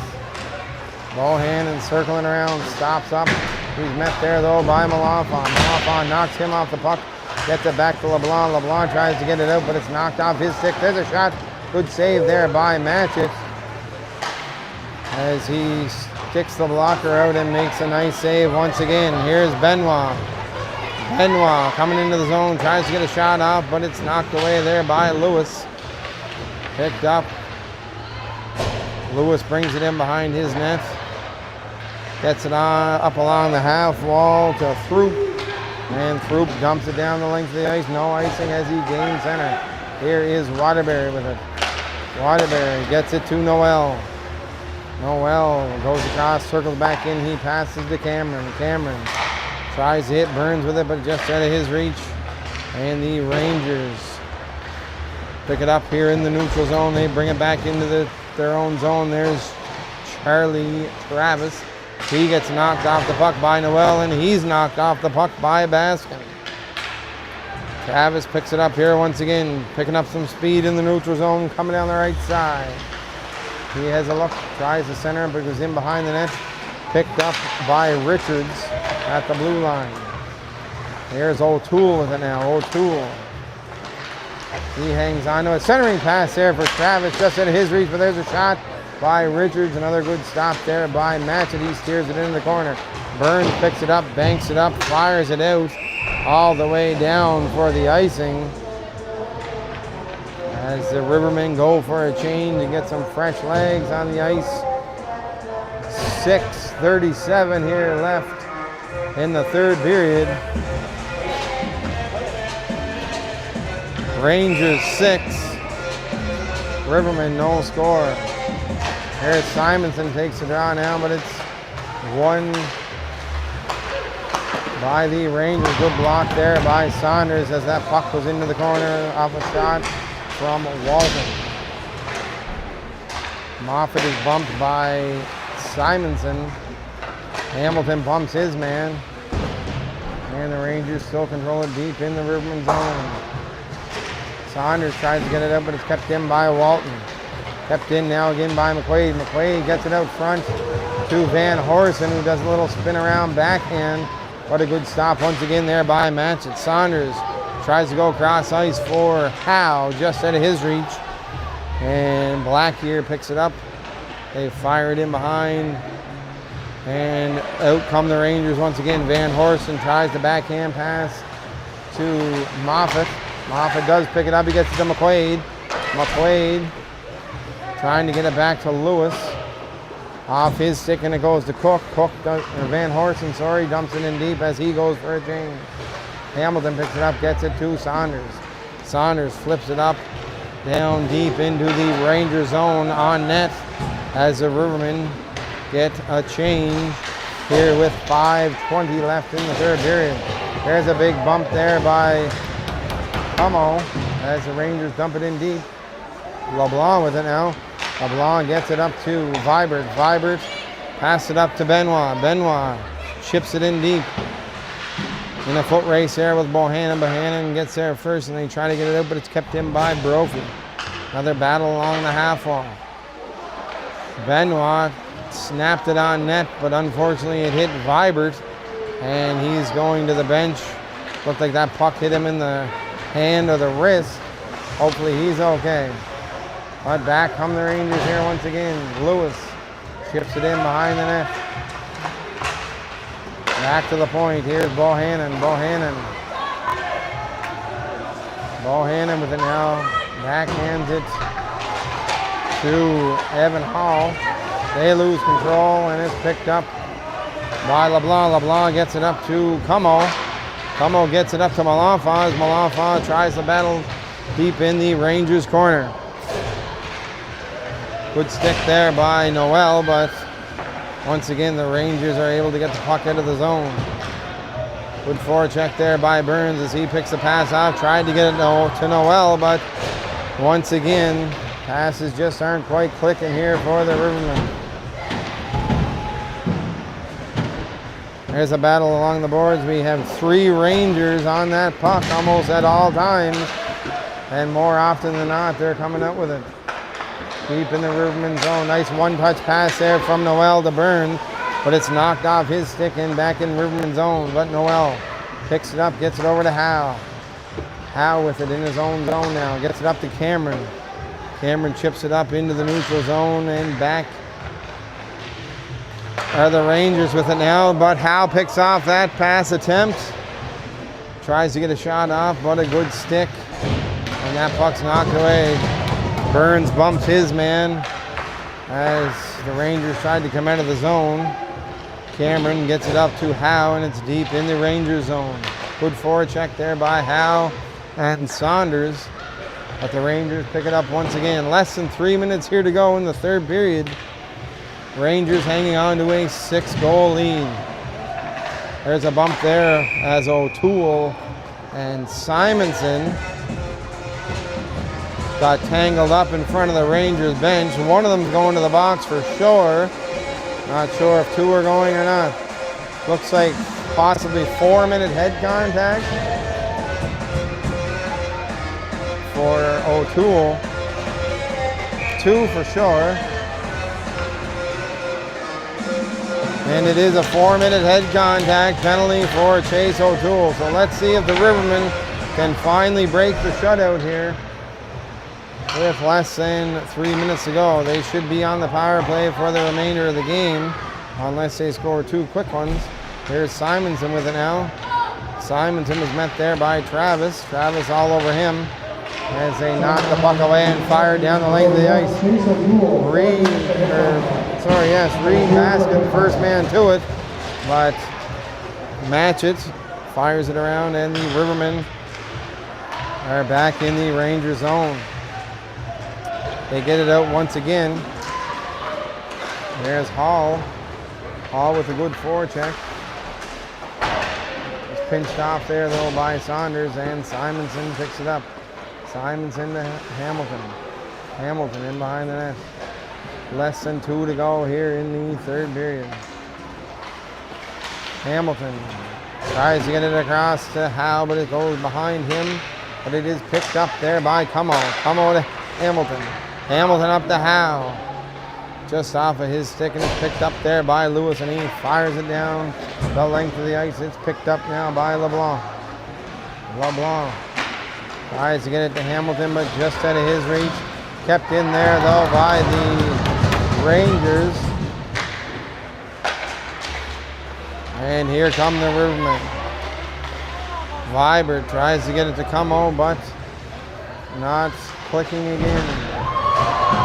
Bohannon circling around, stops up. He's met there though by Malafon. Malafon knocks him off the puck. Gets it back to LeBlanc. LeBlanc tries to get it out, but it's knocked off his stick. There's a shot. Good save there by Matchett as he sticks the blocker out and makes a nice save once again. Here's Benoit. Benoit coming into the zone, tries to get a shot off, but it's knocked away there by Lewis. Picked up. Lewis brings it in behind his net. Gets it on up along the half wall to Throop. And Throop dumps it down the length of the ice. No icing as he gains center. Here is Waterbury with it. Waterbury gets it to Noel. Noel goes across, circles back in. He passes to Cameron. Cameron tries to hit Burns with it, but just out of his reach. And the Rangers pick it up here in the neutral zone. They bring it back into their own zone. There's Charlie Travis. He gets knocked off the puck by Noel, and he's knocked off the puck by Baskin. Travis picks it up here once again, picking up some speed in the neutral zone, coming down the right side. He has a look, tries to center, but goes in behind the net. Picked up by Richards at the blue line. Here's O'Toole with it now. O'Toole. He hangs on to a centering pass there for Travis, just out of his reach, but there's a shot by Richards. Another good stop there by Matchett. He steers it into the corner. Burns picks it up, banks it up, fires it out all the way down for the icing. As the Rivermen go for a change to get some fresh legs on the ice. 6:37 here left in the third period. Rangers 6, Rivermen no score. Here's Simonson takes the draw now, but it's won by the Rangers. Good block there by Saunders as that puck goes into the corner off a shot from Walton. Moffat is bumped by Simonson. Hamilton bumps his man. And the Rangers still control it deep in the Rivermen zone. Saunders tries to get it up, but it's kept in by Walton. Kept in now again by McQuaid. McQuaid gets it out front to Van Horsen, who does a little spin around backhand. What a good stop once again there by Matchett. Saunders tries to go across ice for Howe, just out of his reach. And Black here picks it up. They fire it in behind. And out come the Rangers once again. Van Horsen tries the backhand pass to Moffat. Moffat does pick it up. He gets it to McQuaid. McQuaid trying to get it back to Lewis. Off his stick, and it goes to Cook. Van Horsen, dumps it in deep as he goes for a change. Hamilton picks it up, gets it to Saunders. Saunders flips it up, down deep into the Ranger zone on net as the Rivermen get a change here with 5:20 left in the third period. There's a big bump there by Como as the Rangers dump it in deep. LeBlanc with it now. LeBlanc gets it up to Vibert. Vibert passes it up to Benoit. Benoit chips it in deep. In a foot race there with Bohannon. Bohannon gets there first and they try to get it out, but it's kept in by Brophy. Another battle along the half wall. Benoit snapped it on net, but unfortunately it hit Vibert and he's going to the bench. Looked like that puck hit him in the hand or the wrist. Hopefully he's okay. But back come the Rangers here once again. Lewis chips it in behind the net. Back to the point. Here's Bohannon. Bohannon with it now. Backhands it to Evan Hall. They lose control and it's picked up by LeBlanc. LeBlanc gets it up to Como. Como gets it up to Malenfant. Malenfant tries to battle deep in the Rangers corner. Good stick there by Noel, but once again the Rangers are able to get the puck out of the zone. Good forecheck there by Burns as he picks the pass out. Tried to get it to Noel, but once again, passes just aren't quite clicking here for the Rivermen. There's a battle along the boards. We have 3 Rangers on that puck almost at all times, and more often than not, they're coming out with it. Deep in the Rivermen zone. Nice one-touch pass there from Noel to Burns, but it's knocked off his stick and back in Rivermen zone. But Noel picks it up, gets it over to Howe. Howe with it in his own zone now. Gets it up to Cameron. Cameron chips it up into the neutral zone and back are the Rangers with it now. But Howe picks off that pass attempt. Tries to get a shot off, but a good stick. And that puck's knocked away. Burns bumps his man as the Rangers tried to come out of the zone. Cameron gets it up to Howe and it's deep in the Ranger zone. Good forecheck there by Howe and Saunders. But the Rangers pick it up once again. Less than 3 minutes here to go in the third period. Rangers hanging on to a 6-goal lead. There's a bump there as O'Toole and Simonson got tangled up in front of the Rangers bench. One of them's going to the box for sure. Not sure if 2 are going or not. Looks like possibly 4-minute head contact for O'Toole. 2 for sure. And it is a 4-minute head contact penalty for Chase O'Toole. So let's see if the Rivermen can finally break the shutout here. With less than 3 minutes to go. They should be on the power play for the remainder of the game, unless they score 2 quick ones. Here's Simonson with it now. Simonson was met there by Travis. Travis all over him as they knock the puck away and fire down the length of the ice. Reed Baskin, first man to it, but Matchett fires it around and the Rivermen are back in the Ranger zone. They get it out once again. There's Hall. Hall with a good forecheck. It's pinched off there though by Saunders and Simonson picks it up. Simonson to Hamilton. Hamilton in behind the net. Less than 2 to go here in the third period. Hamilton tries to get it across to Howe, but it goes behind him. But it is picked up there by Como. Como to Hamilton. Hamilton up to Howe. Just off of his stick, and it's picked up there by Lewis, and he fires it down the length of the ice. It's picked up now by LeBlanc. LeBlanc tries to get it to Hamilton, but just out of his reach. Kept in there, though, by the Rangers. And here come the Rivermen. Vibert tries to get it to Como, but not clicking again.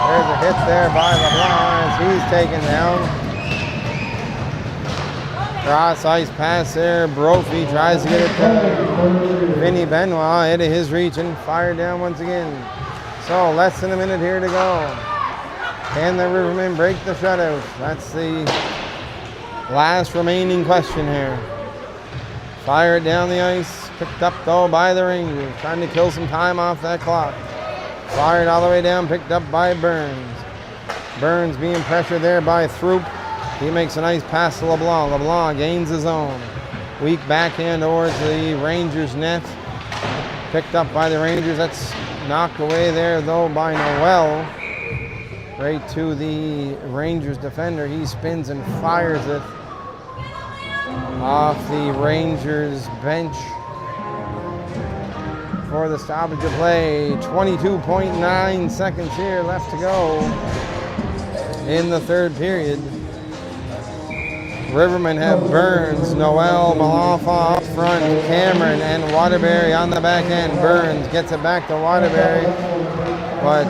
There's a hit there by LeBlanc as he's taken down. Cross ice pass there. Brophy tries to get it to Vinny Benoit. Into his reach and fired down once again. So less than a minute here to go. Can the Rivermen break the shutout? That's the last remaining question here. Fired down the ice. Picked up though by the Rangers. Trying to kill some time off that clock. Fired all the way down. Picked up by Burns. Burns being pressured there by Throop. He makes a nice pass to LeBlanc. LeBlanc gains his own. Weak backhand towards the Rangers net. Picked up by the Rangers. That's knocked away there though by Noel. Right to the Rangers defender. He spins and fires it off the Rangers bench for the stoppage of play. 22.9 seconds here left to go in the third period. Rivermen have Burns, Noel, Malafa up front, Cameron, and Waterbury on the back end. Burns gets it back to Waterbury, but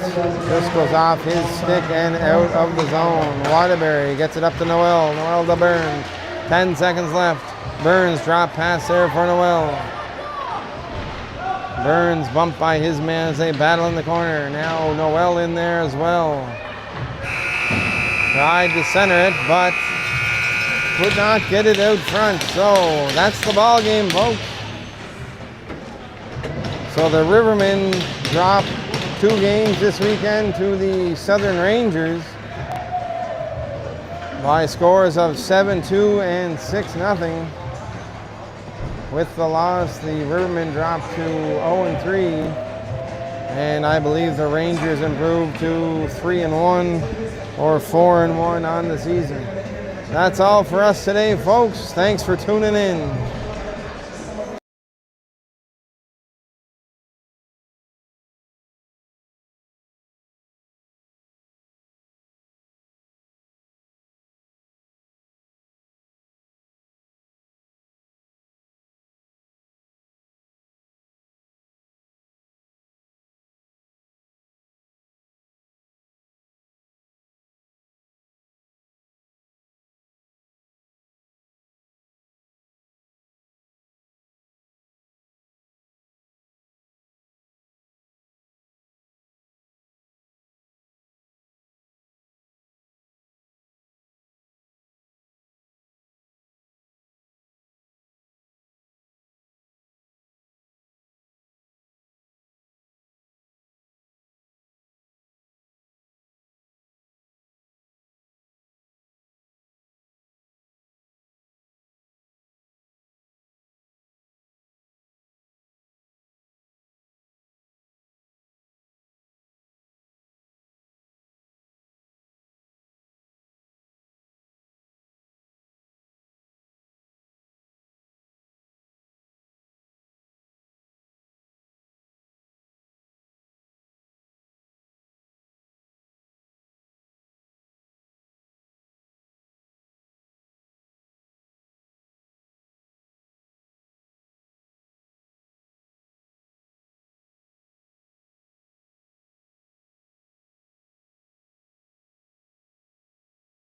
this goes off his stick and out of the zone. Waterbury gets it up to Noel, Noel to Burns. 10 seconds left. Burns drop pass there for Noel. Burns bumped by his man as they battle in the corner. Now Noel in there as well. Tried to center it, but could not get it out front. So that's the ball game, folks. So the Rivermen drop 2 games this weekend to the Southern Rangers by scores of 7-2 and 6-0. With the loss, the Rivermen dropped to 0-3, and I believe the Rangers improved to 3-1 or 4-1 on the season. That's all for us today, folks. Thanks for tuning in.